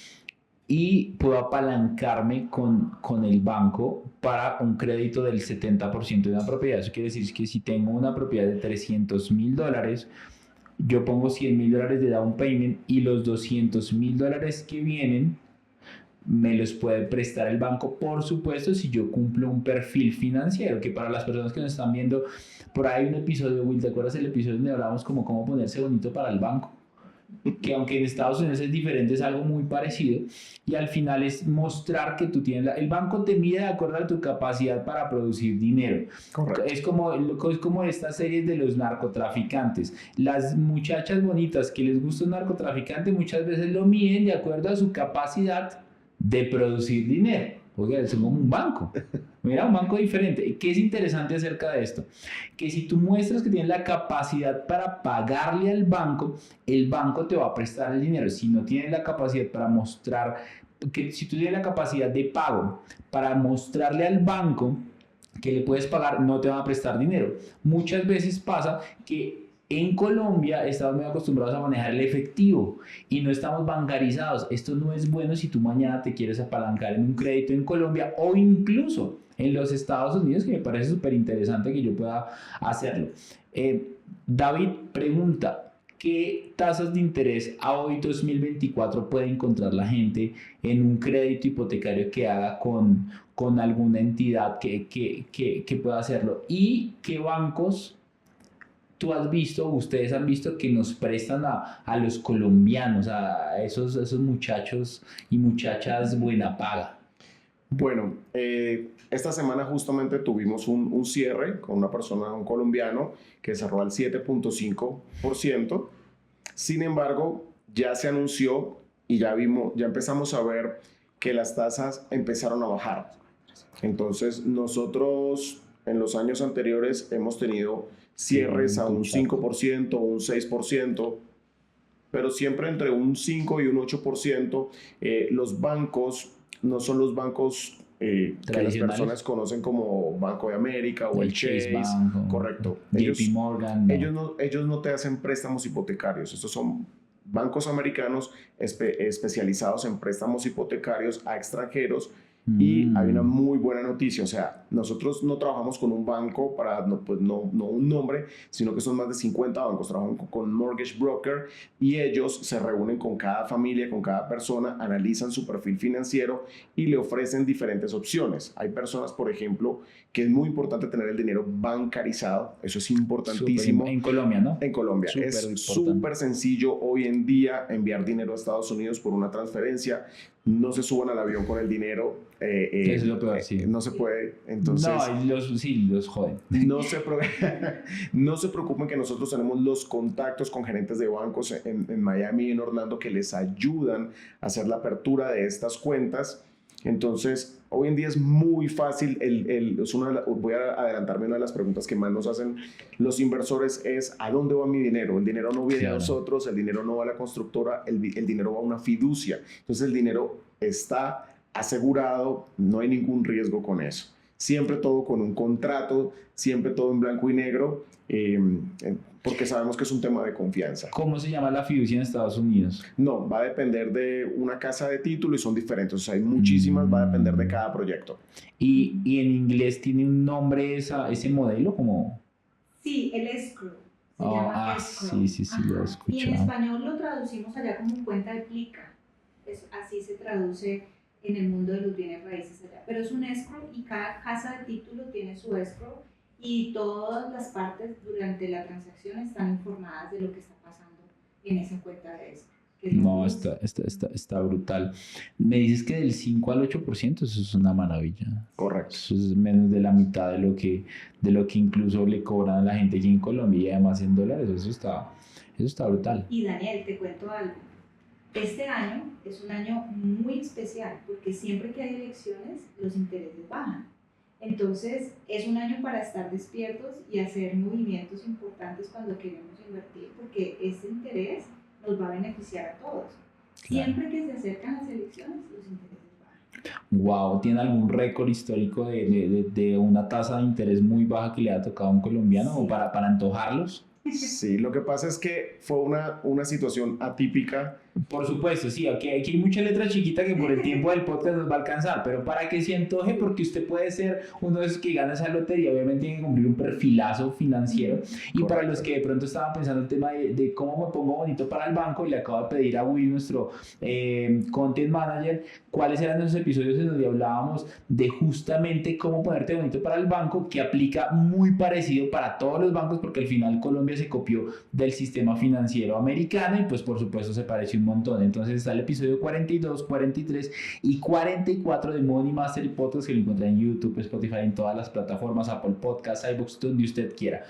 Y puedo apalancarme con el banco para un crédito del 70% de una propiedad. Eso quiere decir que si tengo una propiedad de $300,000, yo pongo $100,000 de down payment y los $200,000 que vienen me los puede prestar el banco, por supuesto, si yo cumplo un perfil financiero, que para las personas que nos están viendo, por ahí un episodio, Will, ¿te acuerdas el episodio donde hablábamos como cómo ponerse bonito para el banco? Que aunque en Estados Unidos es diferente, es algo muy parecido, y al final es mostrar que tú tienes el banco te mide de acuerdo a tu capacidad para producir dinero. Correcto. Es como estas series de los narcotraficantes. Las muchachas bonitas que les gusta un narcotraficante muchas veces lo miden de acuerdo a su capacidad de producir dinero. Oiga, es como un banco. Mira, un banco diferente. ¿Qué es interesante acerca de esto? Que si tú muestras que tienes la capacidad para pagarle al banco, el banco te va a prestar el dinero. Si no tienes la capacidad para mostrar, que si tú tienes la capacidad de pago para mostrarle al banco que le puedes pagar, no te van a prestar dinero. Muchas veces pasa que en Colombia estamos muy acostumbrados a manejar el efectivo y no estamos bancarizados. Esto no es bueno si tú mañana te quieres apalancar en un crédito en Colombia o incluso en los Estados Unidos, que me parece súper interesante que yo pueda hacerlo. David pregunta, ¿qué tasas de interés a hoy 2024 puede encontrar la gente en un crédito hipotecario que haga con alguna entidad que pueda hacerlo? ¿Y qué bancos tú has visto, ustedes han visto que nos prestan a los colombianos, a esos muchachos y muchachas buena paga? Bueno, esta semana justamente tuvimos un cierre con una persona, un colombiano, que cerró al 7.5%. Sin embargo, ya se anunció y ya empezamos a ver que las tasas empezaron a bajar. Entonces, nosotros en los años anteriores hemos tenido cierres a un 5% o un 6%, pero siempre entre un 5 y un 8%. Los bancos no son los bancos que las personas conocen como Banco de América o el Chase Bank, correcto. JP Morgan. Ellos no te hacen préstamos hipotecarios, estos son bancos americanos especializados en préstamos hipotecarios a extranjeros. Y hay una muy buena noticia, o sea, nosotros no trabajamos con un banco para, no un nombre, sino que son más de 50 bancos, trabajamos con Mortgage Broker y ellos se reúnen con cada familia, con cada persona, analizan su perfil financiero y le ofrecen diferentes opciones. Hay personas, por ejemplo, que es muy importante tener el dinero bancarizado, eso es importantísimo. En Colombia, ¿no? En Colombia. Es súper sencillo hoy en día enviar dinero a Estados Unidos por una transferencia. No se suban al avión con el dinero. Es lo peor, sí. No se puede. Entonces, los joden. No se preocupen que nosotros tenemos los contactos con gerentes de bancos en Miami y en Orlando que les ayudan a hacer la apertura de estas cuentas. Entonces, hoy en día es muy fácil. Voy a adelantarme, una de las preguntas que más nos hacen los inversores es: ¿a dónde va mi dinero? El dinero no viene a nosotros, el dinero no va a la constructora, el dinero va a una fiducia. Entonces, el dinero está asegurado, no hay ningún riesgo con eso. Siempre todo con un contrato, siempre todo en blanco y negro, porque sabemos que es un tema de confianza. ¿Cómo se llama la fiducia en Estados Unidos? No, va a depender de una casa de título y son diferentes, o sea, hay muchísimas, va a depender de cada proyecto. ¿Y en inglés tiene un nombre ese modelo? Como... Sí, el escrow. Se llama escrow. Sí, lo he escuchado. Y en español lo traducimos allá como cuenta de plica. Así se traduce en el mundo de los bienes raíces allá. Pero es un escrow y cada casa de título tiene su escrow y todas las partes durante la transacción están informadas de lo que está pasando en esa cuenta de escrow. No, está brutal. Me dices que del 5 al 8%, eso es una maravilla. Correcto. Eso es menos de la mitad de lo que incluso le cobran a la gente aquí en Colombia y además en dólares. Eso está brutal. Y Daniel, te cuento algo. Este año es un año muy especial porque siempre que hay elecciones los intereses bajan. Entonces es un año para estar despiertos y hacer movimientos importantes cuando queremos invertir, porque este interés nos va a beneficiar a todos. Claro. Siempre que se acercan las elecciones los intereses bajan. Wow, ¿tiene algún récord histórico de una tasa de interés muy baja que le ha tocado a un colombiano o para antojarlos? Sí, lo que pasa es que fue una situación atípica. Por supuesto, sí, aquí hay mucha letra chiquita que por el tiempo del podcast nos va a alcanzar, pero para que se antoje, porque usted puede ser uno de esos que gana esa lotería, obviamente tiene que cumplir un perfilazo financiero. Y correcto. Para los que de pronto estaban pensando el tema de cómo me pongo bonito para el banco, y le acabo de pedir a Will, nuestro content manager, cuáles eran esos episodios en donde hablábamos de justamente cómo ponerte bonito para el banco, que aplica muy parecido para todos los bancos, porque al final Colombia se copió del sistema financiero americano y pues por supuesto se parece un montón. Entonces está el episodio 42, 43 y 44 de Money Mastery Podcast, que lo encuentra en YouTube, Spotify, en todas las plataformas, Apple Podcasts, iVoox, donde usted quiera.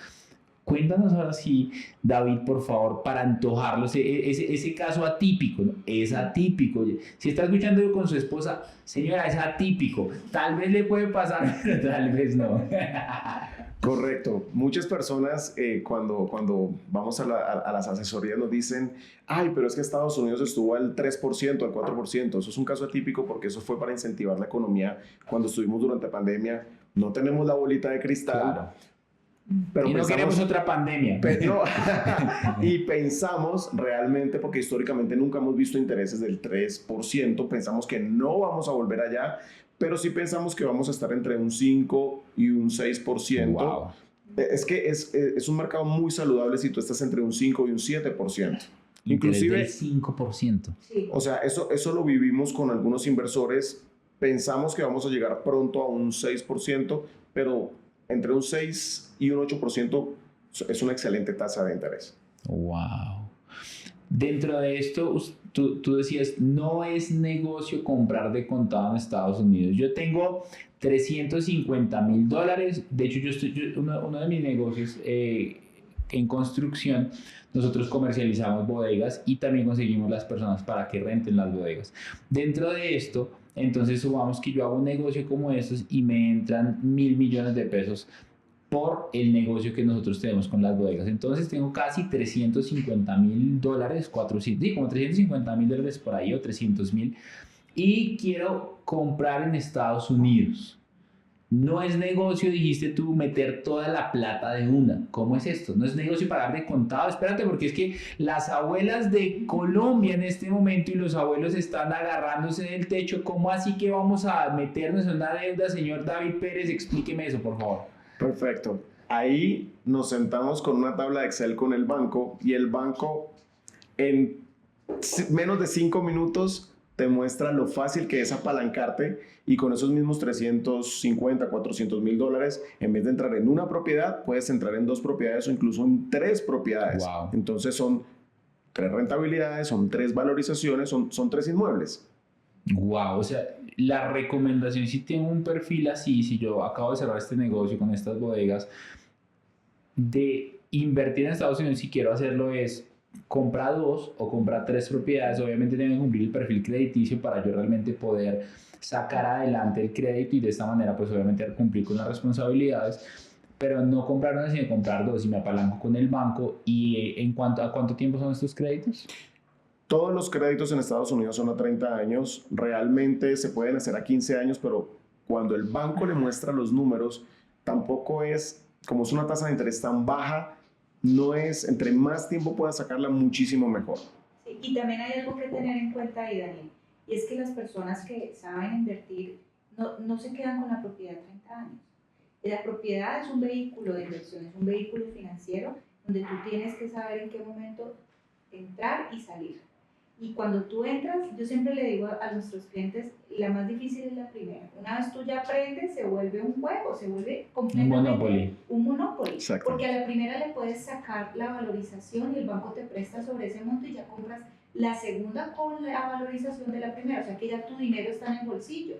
Cuéntanos ahora sí, David, por favor, para antojarlo, ese caso atípico, ¿no? Es atípico. Si está escuchando con su esposa, señora, es atípico. Tal vez le puede pasar, pero tal vez no. Correcto. Muchas personas cuando vamos a las asesorías nos dicen: ay, pero es que Estados Unidos estuvo al 3%, al 4%. Eso es un caso atípico porque eso fue para incentivar la economía cuando estuvimos durante pandemia. No tenemos la bolita de cristal. Claro. Pero y no queremos otra pandemia. Pero, y pensamos realmente, porque históricamente nunca hemos visto intereses del 3%, pensamos que no vamos a volver allá, pero sí pensamos que vamos a estar entre un 5 y un 6%. Wow. Es que es un mercado muy saludable si tú estás entre un 5 y un 7%. Inclusive del 5%. Sí. O sea, eso lo vivimos con algunos inversores. Pensamos que vamos a llegar pronto a un 6%, pero entre un 6 y un 8% es una excelente tasa de interés. Wow. Dentro de esto, tú decías, no es negocio comprar de contado en Estados Unidos. Yo tengo $350,000. De hecho, uno de mis negocios en construcción, nosotros comercializamos bodegas y también conseguimos las personas para que renten las bodegas. Dentro de esto, entonces supongamos que yo hago un negocio como estos y me entran $1,000 millones por el negocio que nosotros tenemos con las bodegas. Entonces tengo casi $350,000, como $350,000 por ahí o 300,000, y quiero comprar en Estados Unidos. No es negocio, dijiste tú, meter toda la plata de una. ¿Cómo es esto? No es negocio pagar de contado. Espérate, porque es que las abuelas de Colombia en este momento y los abuelos están agarrándose del techo. ¿Cómo así que vamos a meternos en una deuda, señor David Pérez? Explíqueme eso, por favor. Perfecto. Ahí nos sentamos con una tabla de Excel con el banco y el banco en menos de 5 minutos te muestra lo fácil que es apalancarte y con esos mismos 350, 400 mil dólares, en vez de entrar en una propiedad, puedes entrar en 2 propiedades o incluso en 3 propiedades. Wow. Entonces son 3 rentabilidades, son 3 valorizaciones, son 3 inmuebles. Wow, o sea, la recomendación, si tengo un perfil así, si yo acabo de cerrar este negocio con estas bodegas, de invertir en Estados Unidos, si quiero hacerlo, es compra 2 o compra 3 propiedades. Obviamente tengo que cumplir el perfil crediticio para yo realmente poder sacar adelante el crédito y de esta manera pues obviamente cumplir con las responsabilidades, pero no comprar una sino comprar 2 y me apalanco con el banco. ¿Y en cuanto a cuánto tiempo son estos créditos? Todos los créditos en Estados Unidos son a 30 años, realmente se pueden hacer a 15 años, pero cuando el banco le muestra los números, tampoco es, como es una tasa de interés tan baja, no es, entre más tiempo puedas sacarla, muchísimo mejor. Sí, y también hay algo que tener en cuenta ahí, Daniel, y es que las personas que saben invertir no se quedan con la propiedad 30 años. La propiedad es un vehículo de inversión, es un vehículo financiero donde tú tienes que saber en qué momento entrar y salir. Y cuando tú entras, yo siempre le digo a nuestros clientes, la más difícil es la primera. Una vez tú ya aprendes, se vuelve un juego, se vuelve completamente un monopoly. Porque a la primera le puedes sacar la valorización y el banco te presta sobre ese monto y ya compras la segunda con la valorización de la primera. O sea que ya tu dinero está en el bolsillo.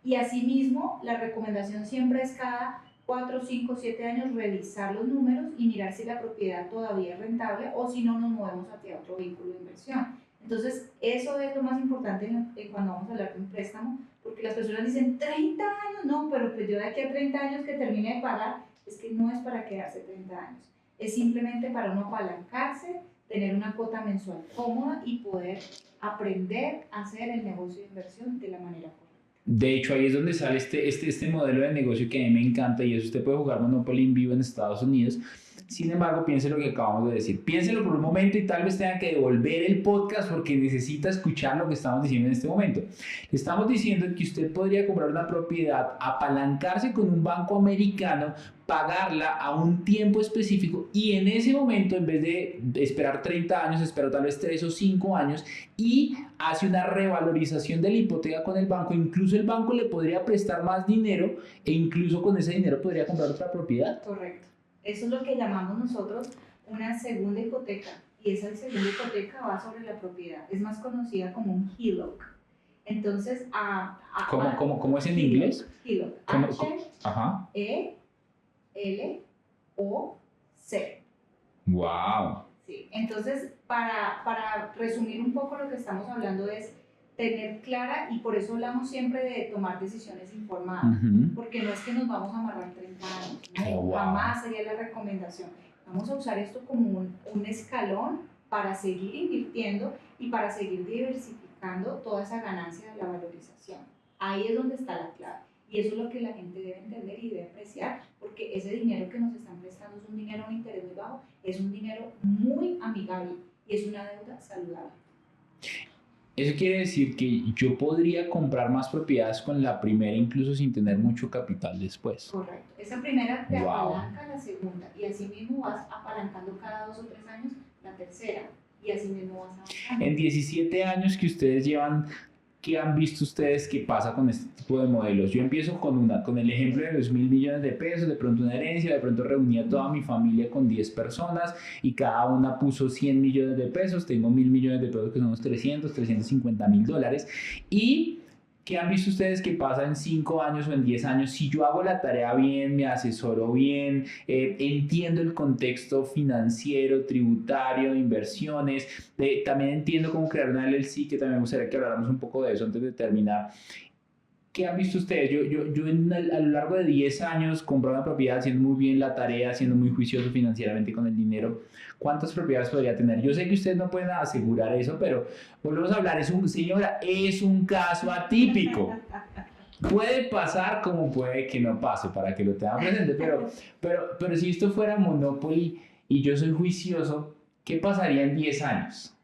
Y asimismo, la recomendación siempre es cada 4, 5, 7 años revisar los números y mirar si la propiedad todavía es rentable o si no nos movemos hacia otro vehículo de inversión. Entonces, eso es lo más importante cuando vamos a hablar de un préstamo, porque las personas dicen 30 años, no, pero pues yo de aquí a 30 años que termine de pagar, es que no es para quedarse 30 años, es simplemente para uno apalancarse, tener una cuota mensual cómoda y poder aprender a hacer el negocio de inversión de la manera correcta. De hecho, ahí es donde sale este modelo de negocio que a mí me encanta, y es usted puede jugar Monopoly en vivo en Estados Unidos. Sin embargo, piense lo que acabamos de decir. Piénselo por un momento y tal vez tenga que devolver el podcast porque necesita escuchar lo que estamos diciendo en este momento. Le estamos diciendo que usted podría comprar una propiedad, apalancarse con un banco americano, pagarla a un tiempo específico y en ese momento, en vez de esperar 30 años, espero tal vez 3 o 5 años y hace una revalorización de la hipoteca con el banco. Incluso el banco le podría prestar más dinero e incluso con ese dinero podría comprar otra propiedad. Correcto. Eso es lo que llamamos nosotros una segunda hipoteca, y esa segunda hipoteca va sobre la propiedad. Es más conocida como un HELOC. Entonces, ¿Cómo es en inglés? HELOC. H-E-L-O-C. ¡Wow! Sí. Entonces, para resumir un poco lo que estamos hablando es tener clara, y por eso hablamos siempre de tomar decisiones informadas, porque no es que nos vamos a amarrar 30 años, no, jamás sería la recomendación. Vamos a usar esto como un escalón para seguir invirtiendo y para seguir diversificando toda esa ganancia de la valorización. Ahí es donde está la clave, y eso es lo que la gente debe entender y debe apreciar, porque ese dinero que nos están prestando es un dinero a un interés muy bajo, es un dinero muy amigable y es una deuda saludable. Eso quiere decir que yo podría comprar más propiedades con la primera, incluso sin tener mucho capital después. Correcto. Esa primera te apalanca la segunda, y así mismo vas apalancando cada 2 o 3 años la tercera, y así mismo vas avanzando. En 17 años que ustedes llevan, ¿qué han visto ustedes que pasa con este tipo de modelos? Yo empiezo con el ejemplo de los 1.000 millones de pesos, de pronto una herencia, de pronto reuní a toda mi familia con 10 personas y cada una puso 100 millones de pesos, tengo 1.000 millones de pesos que son unos 350 mil dólares. ¿Y qué han visto ustedes que pasa en 5 años o en 10 años? Si yo hago la tarea bien, me asesoro bien, entiendo el contexto financiero, tributario, de inversiones, también entiendo cómo crear una LLC, que también me gustaría que habláramos un poco de eso antes de terminar. ¿Qué han visto ustedes? Yo a lo largo de 10 años compré una propiedad haciendo muy bien la tarea, siendo muy juicioso financieramente con el dinero. ¿Cuántas propiedades podría tener? Yo sé que ustedes no pueden asegurar eso, pero volvemos a hablar, señora, es un caso atípico. Puede pasar como puede que no pase, para que lo tengan presente, pero si esto fuera Monopoly y yo soy juicioso, ¿qué pasaría en 10 años?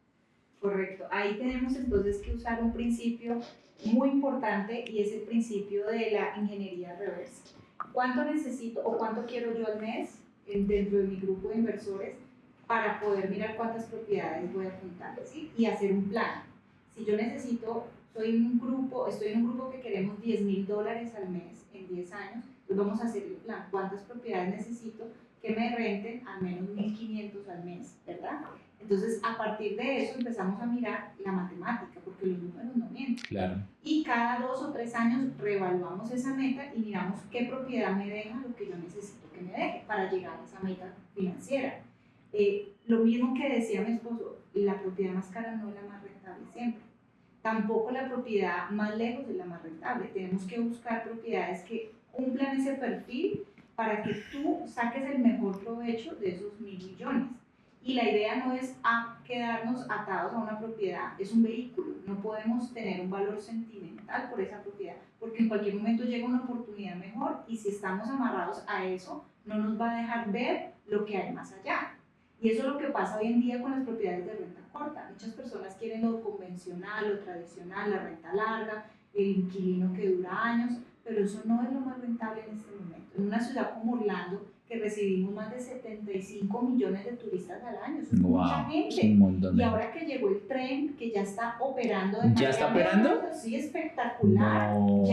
Correcto. Ahí tenemos entonces que usar un principio muy importante y es el principio de la ingeniería reversa. ¿Cuánto necesito o cuánto quiero yo al mes dentro de mi grupo de inversores para poder mirar cuántas propiedades voy a apuntar, ¿sí? Y hacer un plan? Si yo necesito, estoy en un grupo que queremos $10,000 al mes en 10 años, pues vamos a hacer el plan. ¿Cuántas propiedades necesito que me renten al menos 1.500 al mes, verdad? Entonces, a partir de eso empezamos a mirar la matemática, porque los números no mienten. Claro. Y cada 2 o 3 años reevaluamos esa meta y miramos qué propiedad me deja lo que yo necesito que me deje para llegar a esa meta financiera. Lo mismo que decía mi esposo, la propiedad más cara no es la más rentable siempre. Tampoco la propiedad más lejos es la más rentable. Tenemos que buscar propiedades que cumplan ese perfil para que tú saques el mejor provecho de esos 1.000 millones. Y la idea no es quedarnos atados a una propiedad, es un vehículo. No podemos tener un valor sentimental por esa propiedad, porque en cualquier momento llega una oportunidad mejor y si estamos amarrados a eso, no nos va a dejar ver lo que hay más allá. Y eso es lo que pasa hoy en día con las propiedades de renta corta. Muchas personas quieren lo convencional, lo tradicional, la renta larga, el inquilino que dura años, pero eso no es lo más rentable en este momento. En una ciudad como Orlando, que recibimos más de 75 millones de turistas al año, eso es mucha gente. Un montón. Y ahora que llegó el tren, que ya está operando de ¿Ya está operando? Sí, espectacular. No.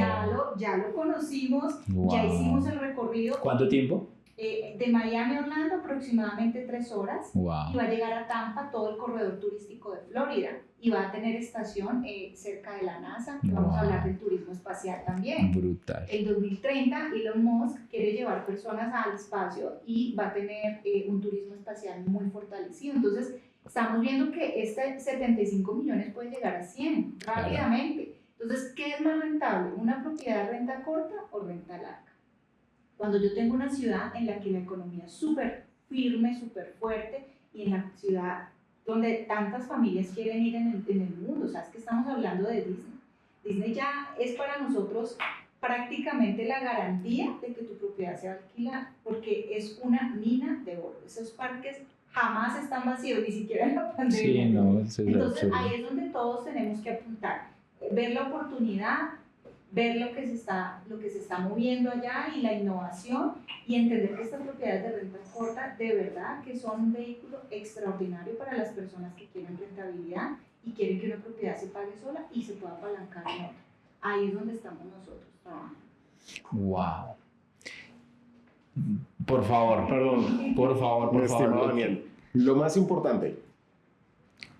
Ya lo conocimos, ya hicimos el recorrido. ¿Cuánto tiempo? De Miami a Orlando aproximadamente 3 horas. Wow. Y va a llegar a Tampa, todo el corredor turístico de Florida, y va a tener estación cerca de la NASA. Vamos a hablar del turismo espacial también. Brutal. El 2030 Elon Musk quiere llevar personas al espacio y va a tener un turismo espacial muy fortalecido. Entonces estamos viendo que este 75 millones puede llegar a 100 rápidamente. Entonces, ¿qué es más rentable? ¿Una propiedad renta corta o renta larga? Cuando yo tengo una ciudad en la que la economía es súper firme, súper fuerte, y en la ciudad donde tantas familias quieren ir en el mundo, o sea, es que estamos hablando de Disney. Disney ya es para nosotros prácticamente la garantía de que tu propiedad se va a alquilar, porque es una mina de oro. Esos parques jamás están vacíos, ni siquiera en la pandemia. Sí, no, entonces ahí es donde todos tenemos que apuntar, ver la oportunidad, ver lo que se está moviendo allá y la innovación, y entender que estas propiedades de renta corta de verdad que son un vehículo extraordinario para las personas que quieren rentabilidad y quieren que una propiedad se pague sola y se pueda apalancar en otra. Ahí es donde estamos nosotros trabajando. Wow. Por favor. Estimado Daniel, lo más importante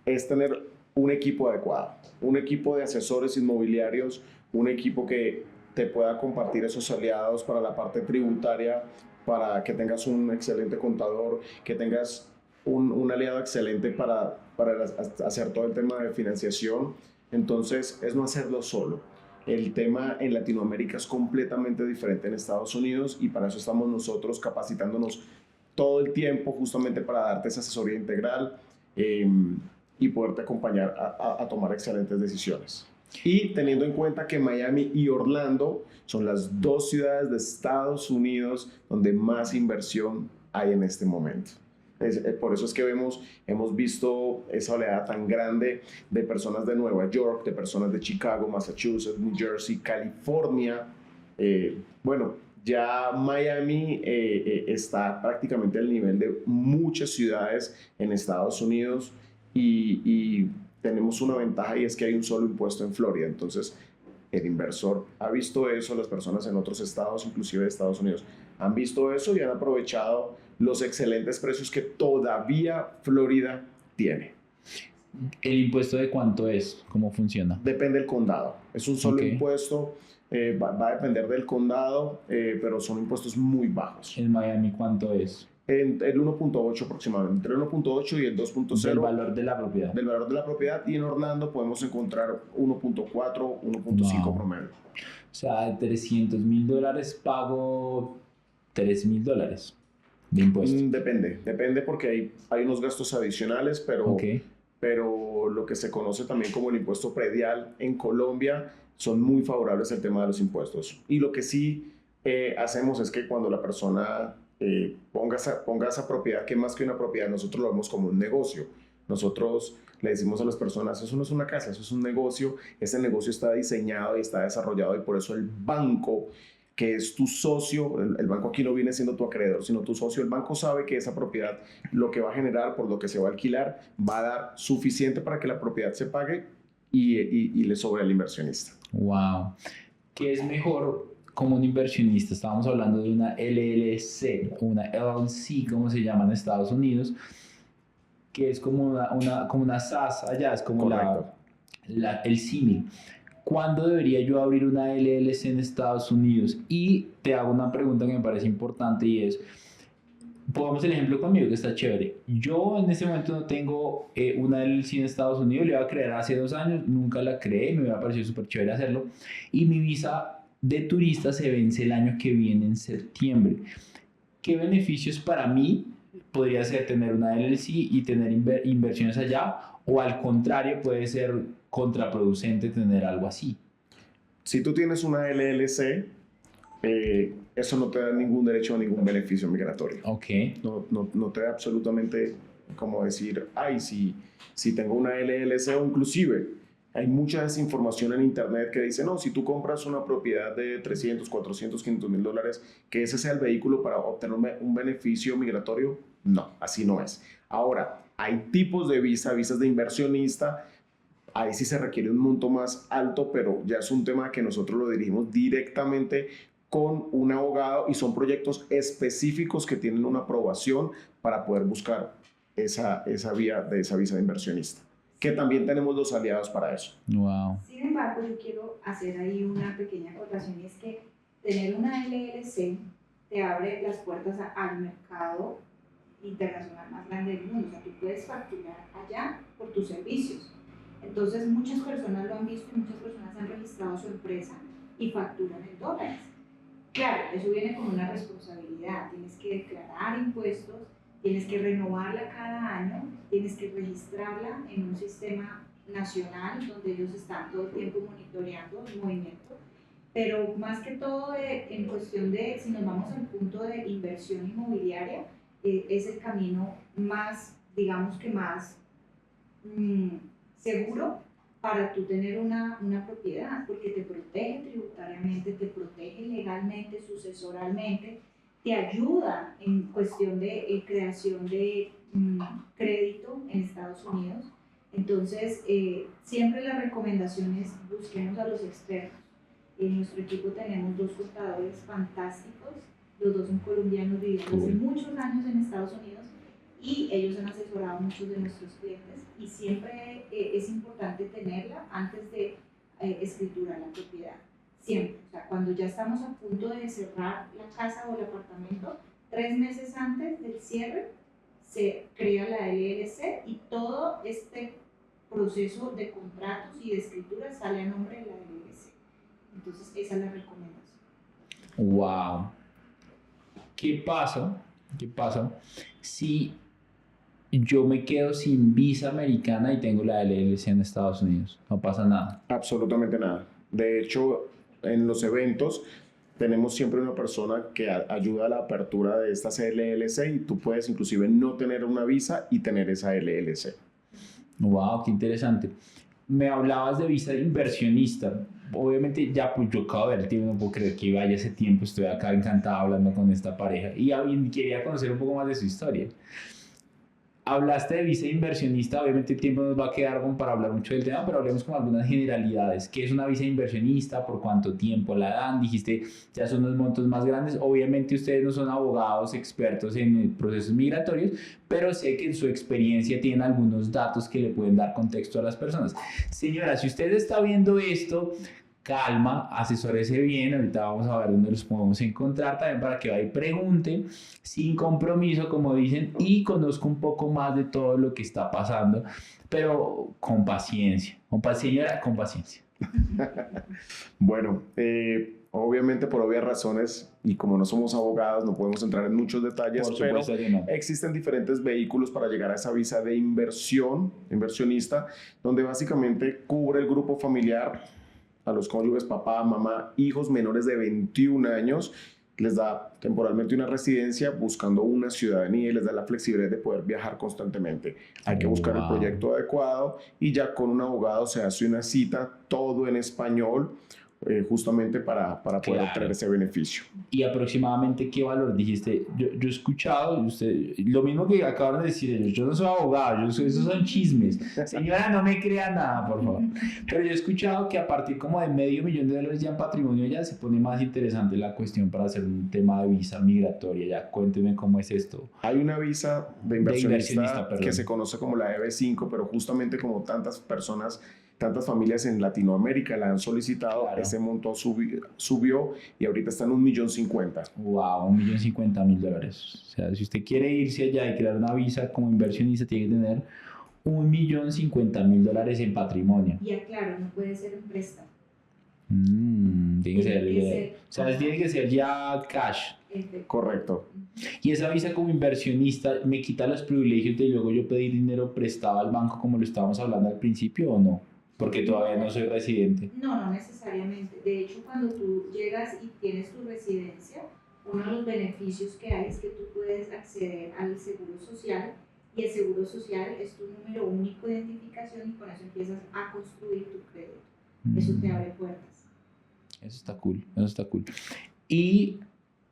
es tener un equipo adecuado, un equipo de asesores inmobiliarios, un equipo que te pueda compartir esos aliados para la parte tributaria, para que tengas un excelente contador, que tengas un aliado excelente para hacer todo el tema de financiación. Entonces, es no hacerlo solo. El tema en Latinoamérica es completamente diferente en Estados Unidos y para eso estamos nosotros capacitándonos todo el tiempo justamente para darte esa asesoría integral y poderte acompañar a tomar excelentes decisiones. Y teniendo en cuenta que Miami y Orlando son las dos ciudades de Estados Unidos donde más inversión hay en este momento. Por eso es que hemos visto esa oleada tan grande de personas de Nueva York, de personas de Chicago, Massachusetts, New Jersey, California. Bueno, ya Miami está prácticamente al nivel de muchas ciudades en Estados Unidos y tenemos una ventaja y es que hay un solo impuesto en Florida. Entonces, el inversor ha visto eso, las personas en otros estados, inclusive de Estados Unidos, han visto eso y han aprovechado los excelentes precios que todavía Florida tiene. ¿El impuesto de cuánto es? ¿Cómo funciona? Depende del condado. Es un solo impuesto, va a depender del condado, pero son impuestos muy bajos. ¿En Miami cuánto es? El 1.8 aproximadamente, entre el 1.8 y el 2.0. Del valor de la propiedad. Del valor de la propiedad, y en Orlando podemos encontrar 1.4, 1.5 promedio. O sea, de $300,000 pago $3,000 de impuestos. Depende porque hay unos gastos adicionales, pero pero lo que se conoce también como el impuesto predial en Colombia son muy favorables al tema de los impuestos. Y lo que sí hacemos es que cuando la persona ponga esa propiedad, que más que una propiedad, nosotros lo vemos como un negocio. Nosotros le decimos a las personas, eso no es una casa, eso es un negocio. Ese negocio está diseñado y está desarrollado y por eso el banco, que es tu socio, el banco aquí no viene siendo tu acreedor, sino tu socio, el banco sabe que esa propiedad, lo que va a generar, por lo que se va a alquilar, va a dar suficiente para que la propiedad se pague y le sobre al inversionista. Wow. ¿Qué es mejor como un inversionista? Estábamos hablando de una LLC, una LLC, como se llama en Estados Unidos, que es como una SAS allá, es como el símil. ¿Cuándo debería yo abrir una LLC en Estados Unidos? Y te hago una pregunta que me parece importante y es, pongamos el ejemplo conmigo, que está chévere. Yo en este momento no tengo una LLC en Estados Unidos, le iba a crear hace 2 años, nunca la creé, me hubiera parecido súper chévere hacerlo. Y mi visa de turista se vence el año que viene en septiembre. ¿Qué beneficios para mí podría ser tener una LLC y tener inversiones allá? O al contrario, puede ser contraproducente tener algo así. Si tú tienes una LLC, eso no te da ningún derecho a ningún beneficio migratorio. Ok. No te da absolutamente como decir, ay, si tengo una LLC, o inclusive hay mucha desinformación en internet que dice, no, si tú compras una propiedad de 300, 400, 500 mil dólares, que ese sea el vehículo para obtener un beneficio migratorio. No, así no es. Ahora, hay tipos de visas de inversionista. Ahí sí se requiere un monto más alto, pero ya es un tema que nosotros lo dirigimos directamente con un abogado y son proyectos específicos que tienen una aprobación para poder buscar esa vía de esa visa de inversionista, que también tenemos los aliados para eso. Wow. Sin embargo, yo quiero hacer ahí una pequeña acotación y es que tener una LLC te abre las puertas al mercado internacional más grande del mundo. O sea, tú puedes facturar allá por tus servicios. Entonces, muchas personas lo han visto y muchas personas han registrado su empresa y facturan en dólares. Claro, eso viene con una responsabilidad. Tienes que declarar impuestos, tienes que renovarla cada año, tienes que registrarla en un sistema nacional donde ellos están todo el tiempo monitoreando el movimiento. Pero más que todo, en cuestión de, si nos vamos al punto de inversión inmobiliaria, es el camino más, digamos que más seguro para tú tener una propiedad, porque te protege tributariamente, te protege legalmente, sucesoralmente, te ayuda en cuestión de creación de crédito en Estados Unidos. Entonces, siempre la recomendación es busquemos a los expertos. En nuestro equipo tenemos 2 contadores fantásticos, los 2 son colombianos, viviendo hace muchos años en Estados Unidos y ellos han asesorado a muchos de nuestros clientes y siempre es importante tenerla antes de escriturar la propiedad. Siempre, o sea, cuando ya estamos a punto de cerrar la casa o el apartamento, 3 meses antes del cierre se crea la LLC y todo este proceso de contratos y de escritura sale a nombre de la LLC. Entonces, esa es la recomendación. Wow. ¿Qué pasa si yo me quedo sin visa americana y tengo la LLC en Estados Unidos? No pasa nada. Absolutamente nada. De hecho, en los eventos tenemos siempre una persona que ayuda a la apertura de estas LLC y tú puedes inclusive no tener una visa y tener esa LLC. Wow, qué interesante. Me hablabas de visa de inversionista. Obviamente ya pues yo acabo de ver el tiempo, no puedo creer que vaya ese tiempo, estoy acá encantado hablando con esta pareja y quería conocer un poco más de su historia. Hablaste de visa de inversionista, obviamente el tiempo nos va a quedar como para hablar mucho del tema, pero hablemos con algunas generalidades. ¿Qué es una visa de inversionista? ¿Por cuánto tiempo la dan? Dijiste, ya son los montos más grandes. Obviamente ustedes no son abogados expertos en procesos migratorios, pero sé que en su experiencia tienen algunos datos que le pueden dar contexto a las personas. Señora, si usted está viendo esto, calma, asesórese bien, ahorita vamos a ver dónde los podemos encontrar también para que vaya y pregunte, sin compromiso, como dicen, y conozca un poco más de todo lo que está pasando, pero con paciencia, señora, con paciencia. Bueno, Obviamente, por obvias razones, y como no somos abogados, no podemos entrar en muchos detalles, Por pero supuesto que no. existen diferentes vehículos para llegar a esa visa de inversionista, donde básicamente cubre el grupo familiar, a los cónyuges, papá, mamá, hijos menores de 21 años, les da temporalmente una residencia buscando una ciudadanía y les da la flexibilidad de poder viajar constantemente. Hay que buscar el proyecto adecuado y ya con un abogado se hace una cita, todo en español, justamente para poder obtener ese beneficio. ¿Y aproximadamente qué valor dijiste? Yo he escuchado, lo mismo que acaban de decir ellos, yo no soy abogado, esos son chismes. Señora, no me crea nada, por favor. Pero yo he escuchado que a partir como de $500,000 ya en patrimonio ya se pone más interesante la cuestión para hacer un tema de visa migratoria. Ya cuénteme cómo es esto. Hay una visa de inversionista que se conoce como la EB5, pero justamente como tantas personas, tantas familias en Latinoamérica la han solicitado, claro, ese monto subió y ahorita está en 1.050.000. Wow, $1.050.000. O sea, si usted quiere irse allá y crear una visa como inversionista, tiene que tener $1.050.000 en patrimonio. Y aclaro, no puede ser un préstamo. Tiene que ser, tiene que ser ya cash. Correcto. Y esa visa como inversionista me quita los privilegios de luego yo pedir dinero prestado al banco como lo estábamos hablando al principio, ¿o no? Porque todavía no soy residente. No necesariamente. De hecho, cuando tú llegas y tienes tu residencia, uno de los beneficios que hay es que tú puedes acceder al seguro social, y el seguro social es tu número único de identificación, y con eso empiezas a construir tu crédito. Eso te abre puertas. Eso está cool, eso está cool. Y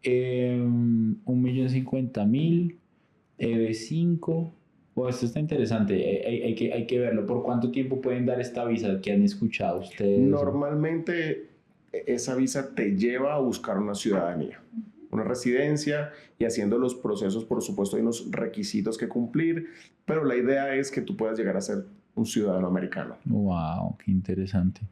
1.050.000, EB5. Esto está interesante, hay que verlo. ¿Por cuánto tiempo pueden dar esta visa que han escuchado ustedes? Normalmente esa visa te lleva a buscar una ciudadanía, una residencia, y haciendo los procesos, por supuesto, hay unos requisitos que cumplir, pero la idea es que tú puedas llegar a ser un ciudadano americano. Wow, qué interesante.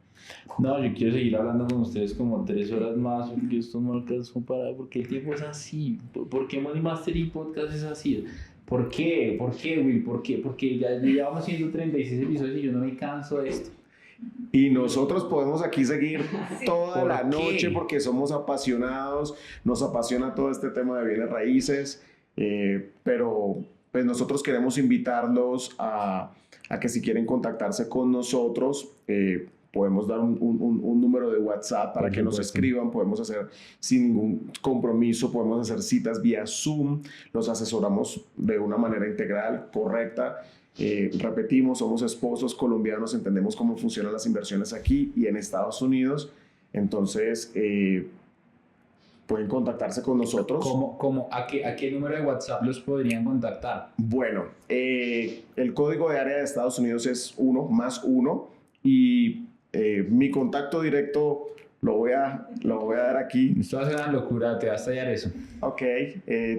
No, yo quiero seguir hablando con ustedes como 3 horas más, porque esto no alcanzó para... Porque el tiempo es así. ¿Por qué Money Mastery Podcast es así? ¿Por qué, Will? ¿Por qué? Porque ya llevamos haciendo 36 episodios y yo no me canso de esto. Y nosotros podemos aquí seguir toda la noche porque somos apasionados, nos apasiona todo este tema de bienes raíces, pero pues nosotros queremos invitarlos a que si quieren contactarse con nosotros, podemos dar un número de WhatsApp para que nos escriban, podemos hacer sin ningún compromiso, podemos hacer citas vía Zoom, los asesoramos de una manera integral, correcta. Repetimos, somos esposos colombianos, entendemos cómo funcionan las inversiones aquí y en Estados Unidos, entonces pueden contactarse con nosotros. ¿A qué número de WhatsApp los podrían contactar? Bueno, el código de área de Estados Unidos es 1+1 y mi contacto directo lo voy a dar aquí. Esto va a ser una locura, te va a estallar eso. Ok,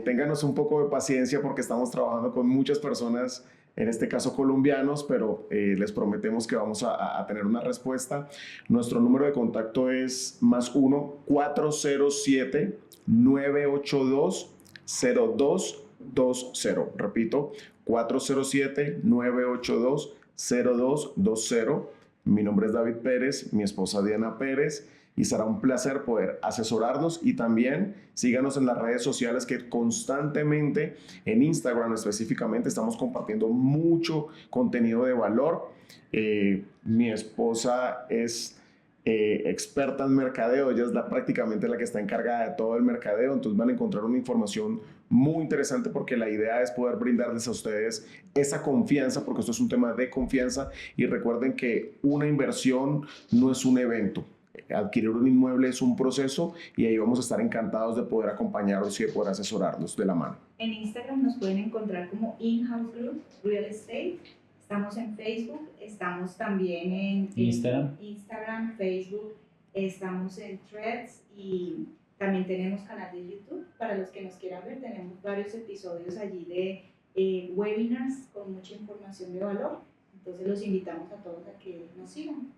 ténganos un poco de paciencia porque estamos trabajando con muchas personas, en este caso colombianos, pero les prometemos que vamos a tener una respuesta. Nuestro número de contacto es +1 407-982-0220. Repito, 407-982-0220. Mi nombre es David Pérez, mi esposa Diana Pérez, y será un placer poder asesorarnos. Y también síganos en las redes sociales, que constantemente en Instagram específicamente estamos compartiendo mucho contenido de valor. Mi esposa es experta en mercadeo, ella es prácticamente la que está encargada de todo el mercadeo, entonces van a encontrar una información muy interesante porque la idea es poder brindarles a ustedes esa confianza, porque esto es un tema de confianza, y recuerden que una inversión no es un evento. Adquirir un inmueble es un proceso, y ahí vamos a estar encantados de poder acompañarlos y de poder asesorarlos de la mano. En Instagram nos pueden encontrar como In-House Group Real Estate. Estamos en Facebook, estamos también en Instagram, Facebook, estamos en Threads, y también tenemos canal de YouTube. Para los que nos quieran ver, tenemos varios episodios allí de webinars con mucha información de valor. Entonces los invitamos a todos a que nos sigan.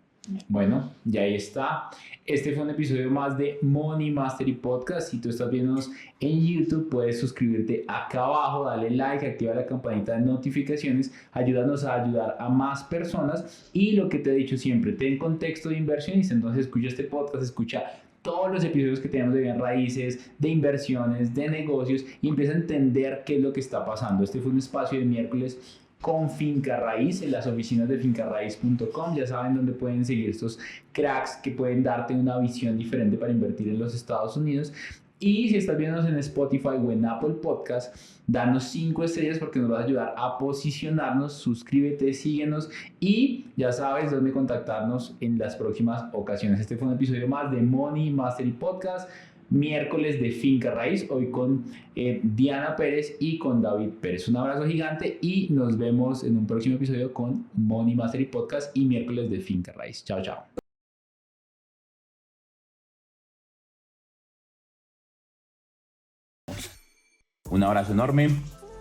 Bueno, ya ahí está. Este fue un episodio más de Money Mastery Podcast. Si tú estás viéndonos en YouTube, puedes suscribirte acá abajo, dale like, activa la campanita de notificaciones, ayúdanos a ayudar a más personas. Y lo que te he dicho siempre, ten contexto de inversionista. Entonces escucha este podcast, escucha todos los episodios que tenemos de bien raíces, de inversiones, de negocios y empieza a entender qué es lo que está pasando. Este fue un espacio de miércoles con Finca Raíz en las oficinas de fincarraiz.com. Ya saben dónde pueden seguir estos cracks que pueden darte una visión diferente para invertir en los Estados Unidos. Y si estás viéndonos en Spotify o en Apple Podcast, danos 5 estrellas porque nos va a ayudar a posicionarnos. Suscríbete, síguenos y ya sabes dónde contactarnos en las próximas ocasiones. Este fue un episodio más de Money Mastery Podcast, miércoles de Finca Raíz, hoy con Diana Pérez y con David Pérez. Un abrazo gigante y nos vemos en un próximo episodio con Money Mastery Podcast y miércoles de Finca Raíz. Chao, chao. Un abrazo enorme,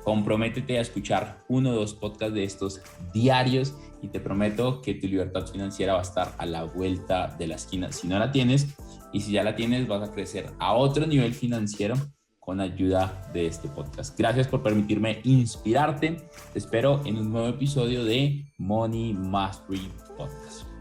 comprométete a escuchar 1 o 2 podcasts de estos diarios y te prometo que tu libertad financiera va a estar a la vuelta de la esquina si no la tienes, y si ya la tienes vas a crecer a otro nivel financiero con ayuda de este podcast. Gracias por permitirme inspirarte, te espero en un nuevo episodio de Money Mastery Podcast.